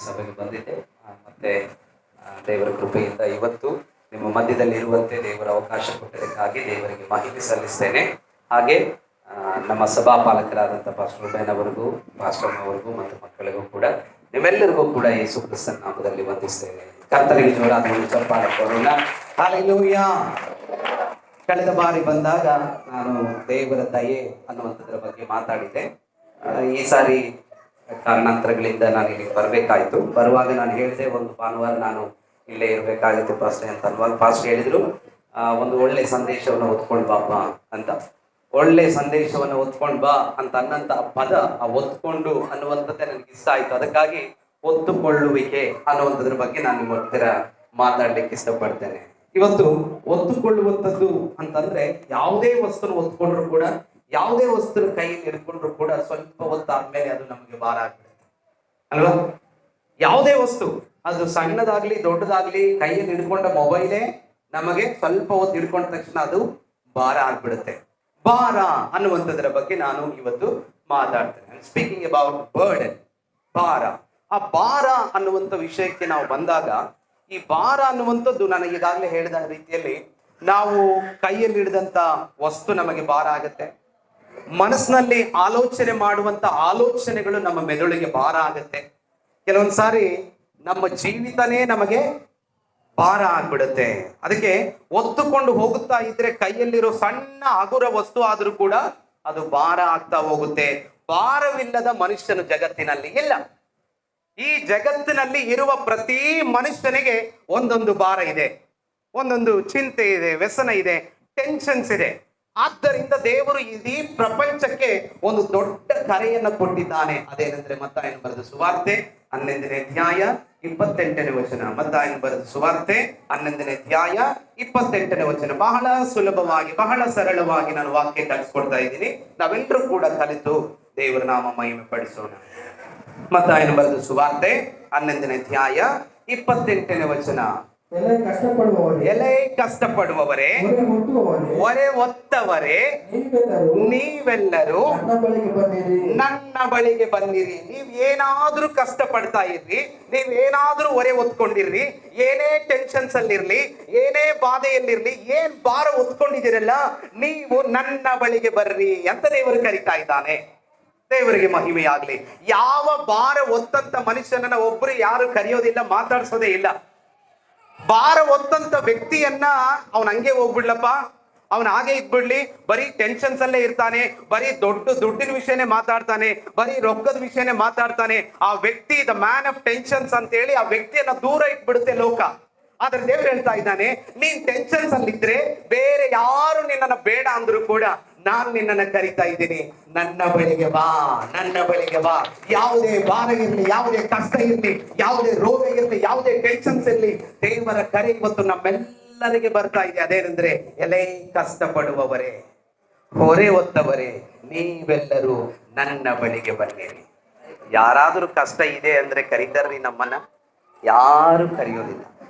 ಸಭೆಗೆ ಬಂದಿದ್ದೆ. ಮತ್ತೆ ದೇವರ ಕೃಪೆಯಿಂದ ಇವತ್ತು ನಿಮ್ಮ ಮಧ್ಯದಲ್ಲಿ ಇರುವಂತೆ ದೇವರ ಅವಕಾಶ ಕೊಟ್ಟಿದ್ದಕ್ಕಾಗಿ ದೇವರಿಗೆ ಮಾಹಿತಿ ಸಲ್ಲಿಸ್ತೇನೆ. ಹಾಗೆ ನಮ್ಮ ಸಭಾಪಾಲಕರಾದಂಥ ಪಾಸ್ಟರ್ ರುಬೇನ್ ಅವರಿಗೂ, ಪಾಸ್ಟರ್ ಅವರಿಗೂ ಮತ್ತು ಮಕ್ಕಳಿಗೂ ಕೂಡ ನಿಮ್ಮೆಲ್ಲರಿಗೂ ಕೂಡ ಯೇಸು ಕ್ರಿಸ್ತನ ನಾಮದಲ್ಲಿ ವಂದಿಸ್ತೇನೆ. ಕರ್ತನಿಗೆ ಜೋರಾದ ಒಂದು ಚಪ್ಪಾಳೆ ಕೊಡೋಣ. ಹಲ್ಲೆಲೂಯಾ. ಕಳೆದ ಬಾರಿ ಬಂದಾಗ ನಾನು ದೇವರ ದಯೆ ಅನ್ನುವಂಥದ್ರ ಬಗ್ಗೆ ಮಾತಾಡಿದ್ದೆ. ಈ ಸಾರಿ ಕಾರಣಾಂತರಗಳಿಂದ ನಾನು ಇಲ್ಲಿಗೆ ಬರಬೇಕಾಯಿತು. ಬರುವಾಗ ನಾನು ಹೇಳಿದೆ, ಒಂದು ಭಾನುವಾರ ನಾನು ಇಲ್ಲೇ ಇರಬೇಕಾಗುತ್ತೆ ಪಾಸ್ಟರ್ ಅಂತ ಅನ್ವಾಗ ಪಾಸ್ಟರ್ ಹೇಳಿದ್ರು, ಒಂದು ಒಳ್ಳೆ ಸಂದೇಶವನ್ನು ಹೊತ್ಕೊಂಡು ಬಾಪ ಅಂತ. ಒಳ್ಳೆ ಸಂದೇಶವನ್ನು ಹೊತ್ಕೊಂಡು ಬಾ ಅಂತ ಅನ್ನಂತ ಪದ, ಆ ಒತ್ಕೊಂಡು ಅನ್ನುವಂಥದ್ದೇ ನನಗೆ ಇಷ್ಟ ಆಯ್ತು. ಅದಕ್ಕಾಗಿ ಒತ್ತುಕೊಳ್ಳುವಿಕೆ ಅನ್ನುವಂಥದ್ರ ಬಗ್ಗೆ ನಾನು ನಿಮ್ಮ ಹತ್ತಿರ ಮಾತಾಡ್ಲಿಕ್ಕೆ ಇಷ್ಟಪಡ್ತೇನೆ. ಇವತ್ತು ಒತ್ತುಕೊಳ್ಳುವಂಥದ್ದು ಅಂತಂದ್ರೆ ಯಾವುದೇ ವಸ್ತುನ ಒತ್ಕೊಂಡ್ರು ಕೂಡ, ಯಾವುದೇ ವಸ್ತುನ ಕೈಯಲ್ಲಿ ಹಿಡ್ಕೊಂಡ್ರು ಕೂಡ ಸ್ವಲ್ಪ ಹೊತ್ತಾದ್ಮೇಲೆ ಅದು ನಮಗೆ ಭಾರ ಆಗ್ಬಿಡುತ್ತೆ ಅಲ್ವಾ? ಯಾವುದೇ ವಸ್ತು, ಅದು ಸಣ್ಣದಾಗ್ಲಿ ದೊಡ್ಡದಾಗ್ಲಿ, ಕೈಯಲ್ಲಿ ಹಿಡ್ಕೊಂಡ ಮೊಬೈಲೇ ನಮಗೆ ಸ್ವಲ್ಪ ಹೊತ್ತು ಹಿಡ್ಕೊಂಡ ತಕ್ಷಣ ಅದು ಭಾರ ಆಗ್ಬಿಡುತ್ತೆ. ಭಾರ ಅನ್ನುವಂಥದ್ರ ಬಗ್ಗೆ ನಾನು ಇವತ್ತು ಮಾತಾಡ್ತೇನೆ. ಸ್ಪೀಕಿಂಗ್ ಅಬೌಟ್ ಬರ್ಡನ್, ಭಾರ. ಆ ಭಾರ ಅನ್ನುವಂಥ ವಿಷಯಕ್ಕೆ ನಾವು ಬಂದಾಗ, ಈ ಭಾರ ಅನ್ನುವಂಥದ್ದು ನಾನು ಈಗಾಗಲೇ ಹೇಳಿದ ರೀತಿಯಲ್ಲಿ, ನಾವು ಕೈಯಲ್ಲಿ ಹಿಡಿದಂತ ವಸ್ತು ನಮಗೆ ಭಾರ ಆಗುತ್ತೆ. ಮನಸ್ಸಿನಲ್ಲಿ ಆಲೋಚನೆ ಮಾಡುವಂತ ಆಲೋಚನೆಗಳು ನಮ್ಮ ಮೆದುಳಿಗೆ ಭಾರ ಆಗುತ್ತೆ. ಕೆಲವೊಂದು ಸಾರಿ ನಮ್ಮ ಜೀವಿತನೇ ನಮಗೆ ಭಾರ ಆಗ್ಬಿಡುತ್ತೆ. ಅದಕ್ಕೆ ಒತ್ತುಕೊಂಡು ಹೋಗುತ್ತಾ ಇದ್ರೆ ಕೈಯಲ್ಲಿರೋ ಸಣ್ಣ ಹಗುರ ವಸ್ತು ಆದ್ರೂ ಕೂಡ ಅದು ಭಾರ ಆಗ್ತಾ ಹೋಗುತ್ತೆ. ಭಾರವಿಲ್ಲದ ಮನುಷ್ಯನು ಜಗತ್ತಿನಲ್ಲಿ ಇಲ್ಲ. ಈ ಜಗತ್ತಿನಲ್ಲಿ ಇರುವ ಪ್ರತಿ ಮನುಷ್ಯನಿಗೆ ಒಂದೊಂದು ಭಾರ ಇದೆ, ಒಂದೊಂದು ಚಿಂತೆ ಇದೆ, ವ್ಯಸನ ಇದೆ, ಟೆನ್ಷನ್ಸ್ ಇದೆ. ಆದ್ದರಿಂದ ದೇವರು ಇಡೀ ಪ್ರಪಂಚಕ್ಕೆ ಒಂದು ದೊಡ್ಡ ಕರೆಯನ್ನು ಕೊಟ್ಟಿದ್ದಾನೆ. ಅದೇನೆಂದ್ರೆ ಮತ್ತಾಯನು ಬರೆದ ಸುವಾರ್ತೆ 11ನೇ ಅಧ್ಯಾಯ 28ನೇ ವಚನ. ಮತ್ತಾಯನು ಬರೆದ ಸುವಾರ್ತೆ 11ನೇ ಅಧ್ಯಾಯ 28ನೇ ವಚನ. ಬಹಳ ಸುಲಭವಾಗಿ, ಬಹಳ ಸರಳವಾಗಿ ನಾನು ವಾಕ್ಯ ಕಲಿಸ್ಕೊಡ್ತಾ ಇದ್ದೀನಿ. ನಾವೆಲ್ಲರೂ ಕೂಡ ಕಲಿತು ದೇವರ ನಾಮ ಮಹಿಮೆ ಪಡಿಸೋಣ. ಮತ್ತಾಯನು ಬರೆದ ಸುವಾರ್ತೆ 11ನೇ ಅಧ್ಯಾಯ 28ನೇ ವಚನ. ಎಲೆ ಕಷ್ಟಪಡುವವರೇ, ಹೊರೆ ಹೊತ್ತವರೇ, ನೀವೆಲ್ಲರೂ ನನ್ನ ಬಳಿಗೆ ಬನ್ನಿರಿ. ನೀವ್ ಏನಾದ್ರೂ ಕಷ್ಟ ಪಡ್ತಾ ಇರ್ರಿ, ನೀವ್ ಏನಾದ್ರೂ ಹೊರೆ ಹೊತ್ಕೊಂಡಿರ್ರಿ, ಏನೇ ಟೆನ್ಷನ್ಸ್ ಅಲ್ಲಿರ್ಲಿ, ಏನೇ ಬಾಧೆಯಲ್ಲಿರ್ಲಿ, ಏನ್ ಭಾರ ಹೊತ್ಕೊಂಡಿದ್ದೀರಲ್ಲ, ನೀವು ನನ್ನ ಬಳಿಗೆ ಬರ್ರಿ ಅಂತ ದೇವರು ಕರೀತಾ ಇದ್ದಾನೆ. ದೇವರಿಗೆ ಮಹಿಮೆಯಾಗ್ಲಿ. ಯಾವ ಭಾರ ಹೊತ್ತಂತ ಮನುಷ್ಯನನ್ನ ಒಬ್ರು ಯಾರು ಕರೆಯೋದಿಲ್ಲ, ಮಾತಾಡ್ಸೋದೇ ಇಲ್ಲ. ಭಾರ ಹೊತ್ತಂತ ವ್ಯಕ್ತಿಯನ್ನ ಅವನ್ ಹಂಗೆ ಹೋಗ್ಬಿಡ್ಲಪ್ಪ, ಅವನ್ ಹಾಗೆ ಇದ್ಬಿಡ್ಲಿ, ಬರೀ ಟೆನ್ಷನ್ಸ್ ಅಲ್ಲೇ ಇರ್ತಾನೆ, ಬರೀ ದುಡ್ಡಿನ ವಿಷಯನೇ ಮಾತಾಡ್ತಾನೆ, ಬರೀ ರೊಕ್ಕದ ವಿಷಯನೇ ಮಾತಾಡ್ತಾನೆ, ಆ ವ್ಯಕ್ತಿ ದ ಮ್ಯಾನ್ ಆಫ್ ಟೆನ್ಷನ್ಸ್ ಅಂತ ಹೇಳಿ ಆ ವ್ಯಕ್ತಿಯನ್ನ ದೂರ ಇಟ್ಬಿಡುತ್ತೆ ಲೋಕ. ಆದ್ರೆ ದೇವ್ರು ಹೇಳ್ತಾ ಇದ್ದಾನೆ, ನೀನ್ ಟೆನ್ಷನ್ಸ್ ಅಲ್ಲಿದ್ರೆ ಬೇರೆ ಯಾರು ನಿನ್ನನ್ನ ಬೇಡ ಅಂದ್ರು ಕೂಡ ನಾನು ನಿನ್ನನ್ನ ಕರಿತಾ ಇದ್ದೀನಿ, ನನ್ನ ಬಳಿಗೆ ಬಾ, ನನ್ನ ಬಳಿಗೆ ಬಾ. ಯಾವುದೇ ಭಾರ ಇರ್ಲಿ, ಯಾವುದೇ ಕಷ್ಟ ಇರ್ಲಿ, ಯಾವುದೇ ರೋಗ ಇರ್ಲಿ, ಯಾವುದೇ ಟೆನ್ಷನ್ಸ್ ಇರ್ಲಿ, ದೇವರ ಕರೆ ಇವತ್ತು ನಮ್ಮೆಲ್ಲರಿಗೆ ಬರ್ತಾ ಇದೆ. ಅದೇನೆಂದ್ರೆ, ಎಲೆ ಕಷ್ಟಪಡುವವರೇ, ಹೊರೆ ಹೊತ್ತವರೇ, ನೀವೆಲ್ಲರೂ ನನ್ನ ಬಳಿಗೆ ಬನ್ನಿರಿ. ಯಾರಾದ್ರೂ ಕಷ್ಟ ಇದೆ ಅಂದ್ರೆ ಕರೀತಾರ್ರಿ ನಮ್ಮನ್ನ? ಯಾರು ಕರೆಯೋದಿಲ್ಲ,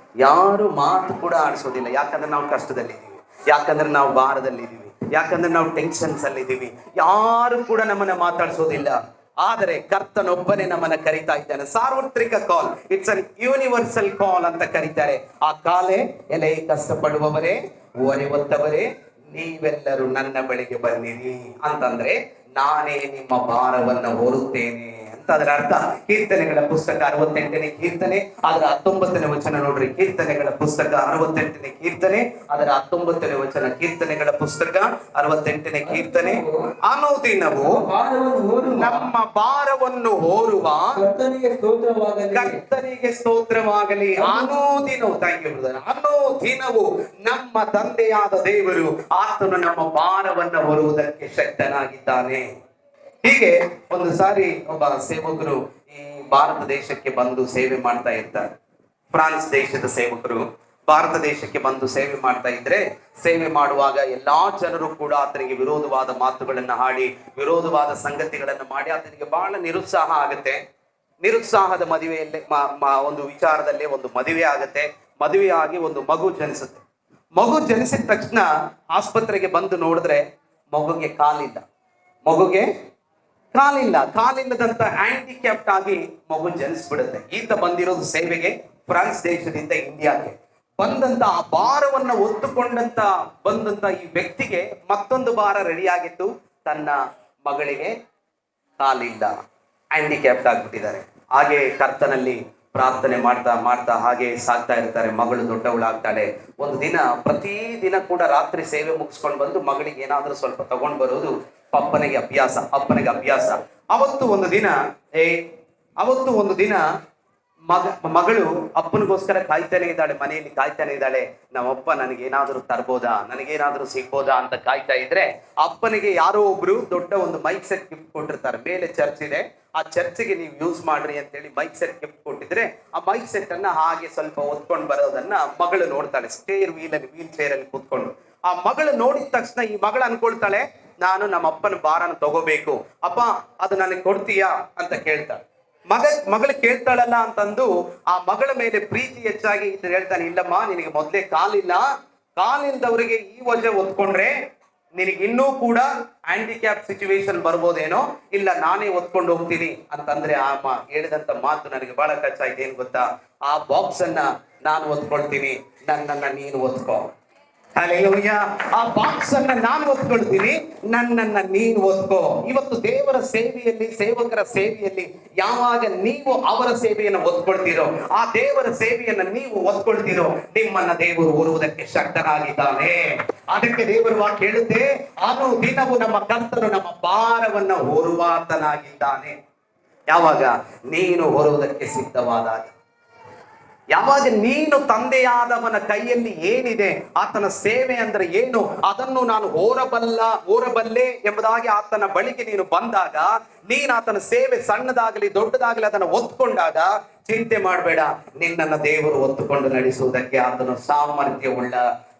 ಯಾರು ಮಾತು ಕೂಡ ಆಡಿಸೋದಿಲ್ಲ. ಯಾಕಂದ್ರೆ ನಾವು ಕಷ್ಟದಲ್ಲಿದ್ದೀವಿ, ಯಾಕಂದ್ರೆ ನಾವು ಭಾರದಲ್ಲಿದ್ದೀವಿ, ಯಾಕಂದ್ರೆ ನಾವು ಟೆನ್ಷನ್ಸ್ ಅಲ್ಲಿದ್ದೀವಿ. ಯಾರು ಕೂಡ ನಮ್ಮನ್ನ ಮಾತಾಡಿಸೋದಿಲ್ಲ. ಆದರೆ ಕರ್ತನೊಬ್ಬನೇ ನಮ್ಮನ್ನ ಕರಿತಾ ಇದ್ದಾನೆ. ಸಾರ್ವತ್ರಿಕ ಕಾಲ್, ಇಟ್ಸ್ ಅನ್ ಯೂನಿವರ್ಸಲ್ ಕಾಲ್ ಅಂತ ಕರೀತಾರೆ. ಆ ಕಾಲೇ, ಎಲೆ ಕಷ್ಟಪಡುವವರೇ, ಹೊರೆ ಹೊತ್ತವರೇ, ನೀವೆಲ್ಲರೂ ನನ್ನ ಬಳಿಗೆ ಬನ್ನಿರಿ ಅಂತಂದ್ರೆ, ನಾನೇ ನಿಮ್ಮ ಭಾರವನ್ನ ಹೊರುತ್ತೇನೆ ಅಂತ ಅದರ ಅರ್ಥ. ಕೀರ್ತನೆಗಳ ಪುಸ್ತಕ 68ನೇ ಕೀರ್ತನೆ ಅದರ 19ನೇ ವಚನ ನೋಡ್ರಿ. ಕೀರ್ತನೆಗಳ ಪುಸ್ತಕ 68ನೇ ಕೀರ್ತನೆ ಅದರ 19ನೇ ವಚನ. ಕೀರ್ತನೆಗಳ ಪುಸ್ತಕ 68ನೇ ಕೀರ್ತನೆ. ಅನುದಿನವು ನಮ್ಮ ಭಾರವನ್ನು ಹೊರುವ ಕರ್ತನಿಗೆ ಸ್ತೋತ್ರವಾಗಲಿ. ಅನುದಿನವು, ಥ್ಯಾಂಕ್ ಯು ಬ್ರದರ್. ಅನುದಿನವು ನಮ್ಮ ತಂದೆಯಾದ ದೇವರು, ಆತನು ನಮ್ಮ ಭಾರವನ್ನು ಹೊರುವುದಕ್ಕೆ ಶಕ್ತನಾಗಿದ್ದಾನೆ. ಹೀಗೆ ಒಂದು ಸಾರಿ ಒಬ್ಬ ಸೇವಕರು ಈ ಭಾರತ ದೇಶಕ್ಕೆ ಬಂದು ಸೇವೆ ಮಾಡ್ತಾ ಇರ್ತಾರೆ. ಫ್ರಾನ್ಸ್ ದೇಶದ ಸೇವಕರು ಭಾರತ ದೇಶಕ್ಕೆ ಬಂದು ಸೇವೆ ಮಾಡ್ತಾ ಇದ್ರೆ, ಸೇವೆ ಮಾಡುವಾಗ ಎಲ್ಲಾ ಜನರು ಕೂಡ ಆತನಿಗೆ ವಿರೋಧವಾದ ಮಾತುಗಳನ್ನ ಹಾಡಿ, ವಿರೋಧವಾದ ಸಂಗತಿಗಳನ್ನ ಮಾಡಿ ಆತನಿಗೆ ಬಹಳ ನಿರುತ್ಸಾಹ ಆಗುತ್ತೆ. ನಿರುತ್ಸಾಹದ ಮದುವೆಯಲ್ಲಿ ಒಂದು ವಿಚಾರದಲ್ಲಿ ಒಂದು ಮದುವೆ ಆಗುತ್ತೆ. ಮದುವೆ ಆಗಿ ಒಂದು ಮಗು ಜನಿಸುತ್ತೆ. ಮಗು ಜನಿಸಿದ ತಕ್ಷಣ ಆಸ್ಪತ್ರೆಗೆ ಬಂದು ನೋಡಿದ್ರೆ ಮಗುಗೆ ಕಾಲಿಲ್ಲ, ಮಗುಗೆ ಕಾಲಿಲ್ಲದಂತ ಹ್ಯಾಂಡಿಕ್ಯಾಪ್ಟ್ ಆಗಿ ಮಗು ಜನಿಸ್ಬಿಡುತ್ತೆ. ಈತ ಬಂದಿರೋದು ಸೇವೆಗೆ ಫ್ರಾನ್ಸ್ ದೇಶದಿಂದ ಇಂಡಿಯಾಗೆ ಬಂದಂತ ಆ ಭಾರವನ್ನ ಬಂದಂತ ಈ ವ್ಯಕ್ತಿಗೆ ಮತ್ತೊಂದು ಭಾರ ರೆಡಿ ಆಗಿತ್ತು. ತನ್ನ ಮಗಳಿಗೆ ಕಾಲಿಲ್ಲ, ಹ್ಯಾಂಡಿಕ್ಯಾಪ್ಟ್ ಆಗ್ಬಿಟ್ಟಿದ್ದಾರೆ. ಹಾಗೆ ಕರ್ತನಲ್ಲಿ ಪ್ರಾರ್ಥನೆ ಮಾಡ್ತಾ ಮಾಡ್ತಾ ಹಾಗೆ ಸಾಕ್ತಾ ಇರ್ತಾರೆ. ಮಗಳು ದೊಡ್ಡವಳಾಗ್ತಾಳೆ. ಒಂದು ದಿನ ಪ್ರತಿ ದಿನ ಕೂಡ ರಾತ್ರಿ ಸೇವೆ ಮುಗಿಸ್ಕೊಂಡು ಬಂದು ಮಗಳಿಗೆ ಏನಾದ್ರೂ ಸ್ವಲ್ಪ ತಗೊಂಡು ಬರೋದು ಅಪ್ಪನಿಗೆ ಅಭ್ಯಾಸ. ಅವತ್ತು ಒಂದು ದಿನ ಮಗಳು ಅಪ್ಪನಿಗೋಸ್ಕರ ಮನೆಯಲ್ಲಿ ಕಾಯ್ತಾನೆ ಇದ್ದಾಳೆ. ನಮ್ಮಪ್ಪ ನನಗೇನಾದ್ರೂ ತರ್ಬೋದಾ, ನನಗೇನಾದ್ರೂ ಸಿಗ್ಬೋದಾ ಅಂತ ಕಾಯ್ತಾ ಇದ್ರೆ ಅಪ್ಪನಿಗೆ ಯಾರೋ ಒಬ್ರು ದೊಡ್ಡ ಒಂದು ಮೈಕ್ ಸೆಟ್ ಗಿಫ್ಟ್ ಕೊಟ್ಟಿರ್ತಾರೆ. ಮೇಲೆ ಚರ್ಚ್ ಇದೆ, ಆ ಚರ್ಚ್ಗೆ ನೀವು ಯೂಸ್ ಮಾಡ್ರಿ ಅಂತೇಳಿ ಮೈಕ್ ಸೆಟ್ ಗಿಫ್ಟ್ ಕೊಟ್ಟಿದ್ರೆ ಆ ಮೈಕ್ ಸೆಟ್ ಅನ್ನ ಹಾಗೆ ಸ್ವಲ್ಪ ಹೊತ್ಕೊಂಡು ಬರೋದನ್ನ ಮಗಳು ನೋಡ್ತಾಳೆ. ವೀಲ್ ಚೇರ್ ಅಲ್ಲಿ ಕೂತ್ಕೊಂಡು ಆ ಮಗಳು ನೋಡಿದ ತಕ್ಷಣ ಈ ಮಗಳು ಅನ್ಕೊಳ್ತಾಳೆ, ನಾನು ನಮ್ಮ ಅಪ್ಪನ ಭಾರನ ತಗೋಬೇಕು, ಅಪ್ಪ ಅದು ನನಗೆ ಕೊಡ್ತೀಯಾ ಅಂತ ಕೇಳ್ತಾಳೆ. ಮಗಳು ಕೇಳ್ತಾಳಲ್ಲ ಅಂತಂದು ಆ ಮಗಳ ಮೇಲೆ ಪ್ರೀತಿ ಹೆಚ್ಚಾಗಿ ಹೇಳ್ತಾನೆ, ಇಲ್ಲಮ್ಮ ನಿನಗೆ ಮೊದ್ಲೇ ಕಾಲಿಲ್ದವರಿಗೆ ಈ ವಜೆ ಒತ್ಕೊಂಡ್ರೆ ನಿನಗೆ ಇನ್ನೂ ಕೂಡ ಹ್ಯಾಂಡಿಕ್ಯಾಪ್ ಸಿಚುವೇಶನ್ ಬರ್ಬೋದೇನೋ, ಇಲ್ಲ ನಾನೇ ಒತ್ಕೊಂಡು ಹೋಗ್ತೀನಿ ಅಂತಂದ್ರೆ ಆ ಹೇಳಿದಂತ ಮಾತು ನನಗೆ ಬಹಳ ಟಚ್ ಆಯ್ತು. ಏನ್ ಗೊತ್ತಾ, ಆ ಬಾಕ್ಸ್ ಅನ್ನ ನಾನು ಒತ್ಕೊಳ್ತೀನಿ, ನನ್ನನ್ನ ನೀನು ಒತ್ಕೋ. ಹಲ್ಲೆಲೂಯಾ. ಆ ಬಾಕ್ಸ್ ಅನ್ನ ನಾನು ಒತ್ಕೊಳ್ತೀನಿ, ನನ್ನನ್ನ ನೀನು ಒತ್ಕೋ. ಇವತ್ತು ದೇವರ ಸೇವೆಯಲ್ಲಿ, ಸೇವಕರ ಸೇವೆಯಲ್ಲಿ ಯಾವಾಗ ನೀವು ಅವರ ಸೇವೆಯನ್ನು ಒತ್ಕೊಳ್ತೀರೋ, ಆ ದೇವರ ಸೇವೆಯನ್ನ ನೀವು ಒತ್ಕೊಳ್ತೀರೋ, ನಿಮ್ಮನ್ನ ದೇವರು ಹೊರುವುದಕ್ಕೆ ಶಕ್ತನಾಗಿದ್ದಾನೆ. ಅದಕ್ಕೆ ದೇವರು ವಾಕ್ಯ ಹೇಳುತ್ತೆ, ದಿನವೂ ನಮ್ಮ ಕರ್ತನು ನಮ್ಮ ಭಾರವನ್ನ ಹೊರುವಾತನಾಗಿದ್ದಾನೆ. ಯಾವಾಗ ನೀನು ಹೊರುವುದಕ್ಕೆ ಸಿದ್ಧವಾದಾಗ, ಯಾವಾಗ ನೀನು ತಂದೆಯಾದವನ ಕೈಯಲ್ಲಿ ಏನಿದೆ, ಆತನ ಸೇವೆ ಅಂದ್ರೆ ಏನು ಅದನ್ನು ನಾನು ಹೋರಬಲ್ಲೆ ಎಂಬುದಾಗಿ ಆತನ ಬಳಿಗೆ ನೀನು ಬಂದಾಗ, ನೀನು ಆತನ ಸೇವೆ ಸಣ್ಣದಾಗಲಿ ದೊಡ್ಡದಾಗಲಿ ಅದನ್ನು ಒತ್ಕೊಂಡಾಗ ಚಿಂತೆ ಮಾಡಬೇಡ, ನಿನ್ನನ್ನ ದೇವರು ಒತ್ತುಕೊಂಡು ನಡೆಸುವುದಕ್ಕೆ ಆತನು ಸಾಮರ್ಥ್ಯವುಳ್ಳ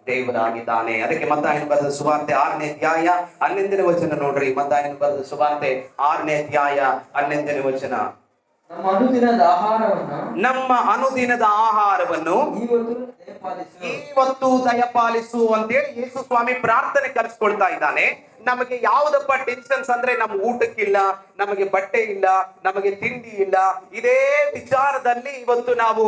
ದೇವರಾಗಿದ್ದಾನೆ. ಅದಕ್ಕೆ ಮತ್ತಾಯನ ಬರೆದ ಸುವಾರ್ತೆ 6ನೇ ಅಧ್ಯಾಯ 11ನೇ ವಚನ ನೋಡ್ರಿ. ಮತ್ತಾಯನ ಬರೆದ ಸುವಾರ್ತೆ 6ನೇ ಅಧ್ಯಾಯ 11ನೇ ವಚನ. ನಮ್ಮ ಅನುದಿನದ ಆಹಾರವನ್ನು ಇವತ್ತು ದಯಪಾಲಿಸು ಅಂತೇಳಿ ಯೇಸು ಸ್ವಾಮಿ ಪ್ರಾರ್ಥನೆ ಕಲಿಸ್ಕೊಳ್ತಾ ಇದ್ದಾನೆ. ನಮಗೆ ಯಾವುದಪ್ಪ ಟೆನ್ಷನ್ಸ್ ಅಂದ್ರೆ ನಮ್ಮ ಊಟಕ್ಕಿಲ್ಲ, ನಮಗೆ ಬಟ್ಟೆ ಇಲ್ಲ, ನಮಗೆ ತಿಂಡಿ ಇಲ್ಲ, ಇದೇ ವಿಚಾರದಲ್ಲಿ ಇವತ್ತು ನಾವು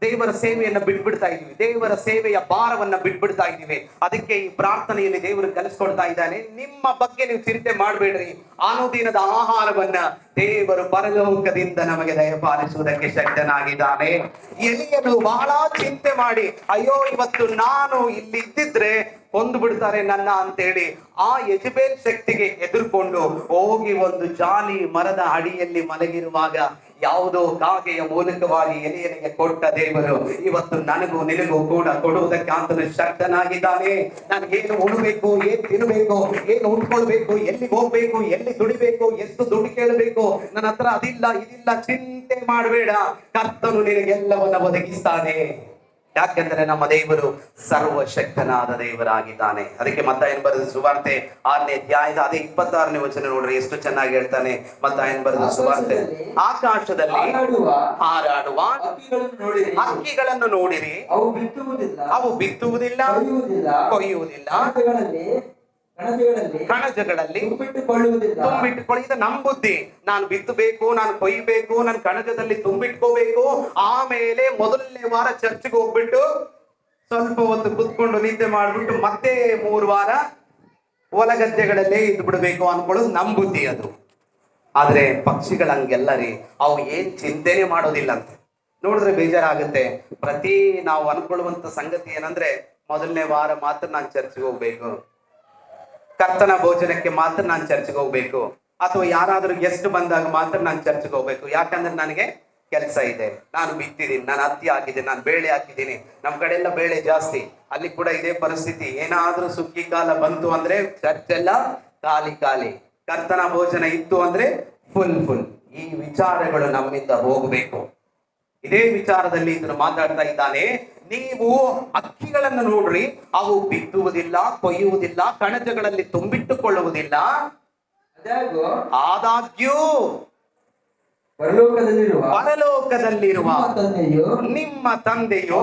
ದೇವರ ಸೇವೆಯನ್ನ ಬಿಟ್ಬಿಡ್ತಾ ಇದೀವಿ, ದೇವರ ಸೇವೆಯ ಭಾರವನ್ನ ಬಿಟ್ಬಿಡ್ತಾ ಇದೀವಿ. ಅದಕ್ಕೆ ಈ ಪ್ರಾರ್ಥನೆಯಲ್ಲಿ ದೇವರು ಕಲಿಸ್ಕೊಡ್ತಾ ಇದ್ದಾನೆ, ನಿಮ್ಮ ಬಗ್ಗೆ ನೀವು ಚಿಂತೆ ಮಾಡಬೇಡ್ರಿ, ಅನುದಿನದ ಆಹಾರವನ್ನ ದೇವರು ಪರಲೋಕದಿಂದ ನಮಗೆ ದಯಪಾಲಿಸುವುದಕ್ಕೆ ಶಕ್ತನಾಗಿದ್ದಾನೆ. ಎಲಿಯನು ಬಹಳ ಚಿಂತೆ ಮಾಡಿ, ಅಯ್ಯೋ ಇವತ್ತು ನಾನು ಇಲ್ಲಿ ಇದ್ದಿದ್ರೆ ಕೊಂದು ಬಿಡ್ತಾರೆ ನನ್ನ ಅಂತೇಳಿ ಆ ಯೆಜೆಬೇಲ್ ಶಕ್ತಿಗೆ ಎದುರ್ಕೊಂಡು ಹೋಗಿ ಒಂದು ಜಾಲಿ ಮರದ ಅಡಿಯಲ್ಲಿ ಮಲಗಿರುವಾಗ ಯಾವುದೋ ಕಾಗೆಯ ಮೂಲಕವಾಗಿ ಎಲಿಯನಿಗೆ ಕೊಟ್ಟ ದೇವರು ಇವತ್ತು ನನಗೂ ನಿನಗೂ ಕೂಡ ಕೊಡುವುದಕ್ಕೆ ಆತನು ಶಕ್ತನಾಗಿದ್ದಾನೆ. ನನಗೇನು ಉಣಬೇಕು, ಏನ್ ತಿನ್ನಬೇಕು, ಏನು ಉಟ್ಕೊಳ್ಬೇಕು, ಎಲ್ಲಿಗೆ ಹೋಗ್ಬೇಕು, ಎಲ್ಲಿ ದುಡಿಬೇಕು, ಎಷ್ಟು ದುಡ್ಡು ಕೇಳಬೇಕು, ನನ್ನ ಹತ್ರ ಅದಿಲ್ಲ ಇದಿಲ್ಲ, ಚಿಂತೆ ಮಾಡಬೇಡ, ಕರ್ತನು ನಿನಗೆಲ್ಲವನ್ನ ಒದಗಿಸ್ತಾನೆ. ಯಾಕೆಂದ್ರೆ ನಮ್ಮ ದೇವರು ಸರ್ವಶಕ್ತನಾದ ದೇವರಾಗಿದ್ದಾನೆ. ಅದಕ್ಕೆ ಮತ್ತಾಯನ ಬರೆದ ಸುವಾರ್ತೆ 6ನೇ ಅಧ್ಯಾಯದ ಅದೇ 26ನೇ ವಚನ ನೋಡ್ರಿ, ಎಷ್ಟು ಚೆನ್ನಾಗಿ ಹೇಳ್ತಾನೆ. ಮತ್ತಾಯನ ಬರೆದ ಸುವಾರ್ತೆ, ಆಕಾಶದಲ್ಲಿ ಹಾರಾಡುವ ಹಕ್ಕಿಗಳನ್ನು ನೋಡಿರಿ, ಅವು ಬಿತ್ತುವುದಿಲ್ಲ, ಕೊಯ್ಯುವುದಿಲ್ಲ, ಕಣಜಗಳಲ್ಲಿ ತುಂಬಿಟ್ಟುಕೊಳ್ಳಿ. ಇದು ನಮ್ ಬುದ್ಧಿ, ನಾನು ಬಿತ್ತಬೇಕು, ನಾನು ಕೊಯ್ಯಬೇಕು, ನಾನು ಕಣಜದಲ್ಲಿ ತುಂಬಿಟ್ಕೋಬೇಕು, ಆಮೇಲೆ ಮೊದಲನೇ ವಾರ ಚರ್ಚ್ಗೆ ಹೋಗ್ಬಿಟ್ಟು ಸ್ವಲ್ಪ ಹೊತ್ತು ಕುತ್ಕೊಂಡು ನಿದ್ದೆ ಮಾಡ್ಬಿಟ್ಟು ಮತ್ತೆ 3 ವಾರ ಹೊಲಗದ್ದೆಗಳಲ್ಲೇ ಇದ್ದು ಬಿಡ್ಬೇಕು ಅನ್ಕೊಳ್ಳೋದು ನಮ್ ಬುದ್ಧಿ ಅದು. ಆದ್ರೆ ಪಕ್ಷಿಗಳ ಹಂಗೆಲ್ಲ ರೀ, ಅವು ಏನ್ ಚಿಂತೆನೆ ಮಾಡೋದಿಲ್ಲ ಅಂತ ನೋಡಿದ್ರೆ ಬೇಜಾರಾಗುತ್ತೆ. ನಾವು ಅನ್ಕೊಳ್ಳುವಂತ ಸಂಗತಿ ಏನಂದ್ರೆ, ಮೊದಲನೇ ವಾರ ಮಾತ್ರ ನಾನು ಚರ್ಚ್ಗೆ ಹೋಗ್ಬೇಕು, ಕರ್ತನ ಭೋಜನಕ್ಕೆ ಮಾತ್ರ ನಾನು ಚರ್ಚ್ಗೆ ಹೋಗ್ಬೇಕು, ಅಥವಾ ಯಾರಾದ್ರೂ ಗೆಸ್ಟ್ ಬಂದಾಗ ಮಾತ್ರ ನಾನು ಚರ್ಚ್ಗೆ ಹೋಗ್ಬೇಕು, ಯಾಕಂದ್ರೆ ನನಗೆ ಕೆಲಸ ಇದೆ, ನಾನು ಬಿತ್ತಿದ್ದೀನಿ, ನಾನು ಹತ್ತಿ ಹಾಕಿದ್ದೀನಿ, ನಾನು ಬೇಳೆ ಹಾಕಿದ್ದೀನಿ. ನಮ್ಮ ಕಡೆ ಎಲ್ಲ ಬೇಳೆ ಜಾಸ್ತಿ, ಅಲ್ಲಿ ಕೂಡ ಇದೇ ಪರಿಸ್ಥಿತಿ. ಏನಾದ್ರೂ ಸುಗ್ಗಿ ಕಾಲ ಬಂತು ಅಂದ್ರೆ ಚರ್ಚ್ ಎಲ್ಲ ಖಾಲಿ, ಕರ್ತನ ಭೋಜನ ಇತ್ತು ಅಂದ್ರೆ ಫುಲ್. ಈ ವಿಚಾರಗಳು ನಮ್ಮಿಂದ ಹೋಗ್ಬೇಕು. ಇದೇ ವಿಚಾರದಲ್ಲಿ ಇದನ್ನು ಮಾತಾಡ್ತಾ ಇದ್ದಾನೆ. ನೀವು ಅಕ್ಕಿಗಳನ್ನು ನೋಡ್ರಿ, ಅವು ಬಿತ್ತುವುದಿಲ್ಲ, ಕೊಯ್ಯುವುದಿಲ್ಲ, ಕಣಜಗಳಲ್ಲಿ ತುಂಬಿಟ್ಟುಕೊಳ್ಳುವುದಿಲ್ಲ, ಆದಾಗ್ಯೂ ಪರಲೋಕದಲ್ಲಿರುವ ನಿಮ್ಮ ತಂದೆಯು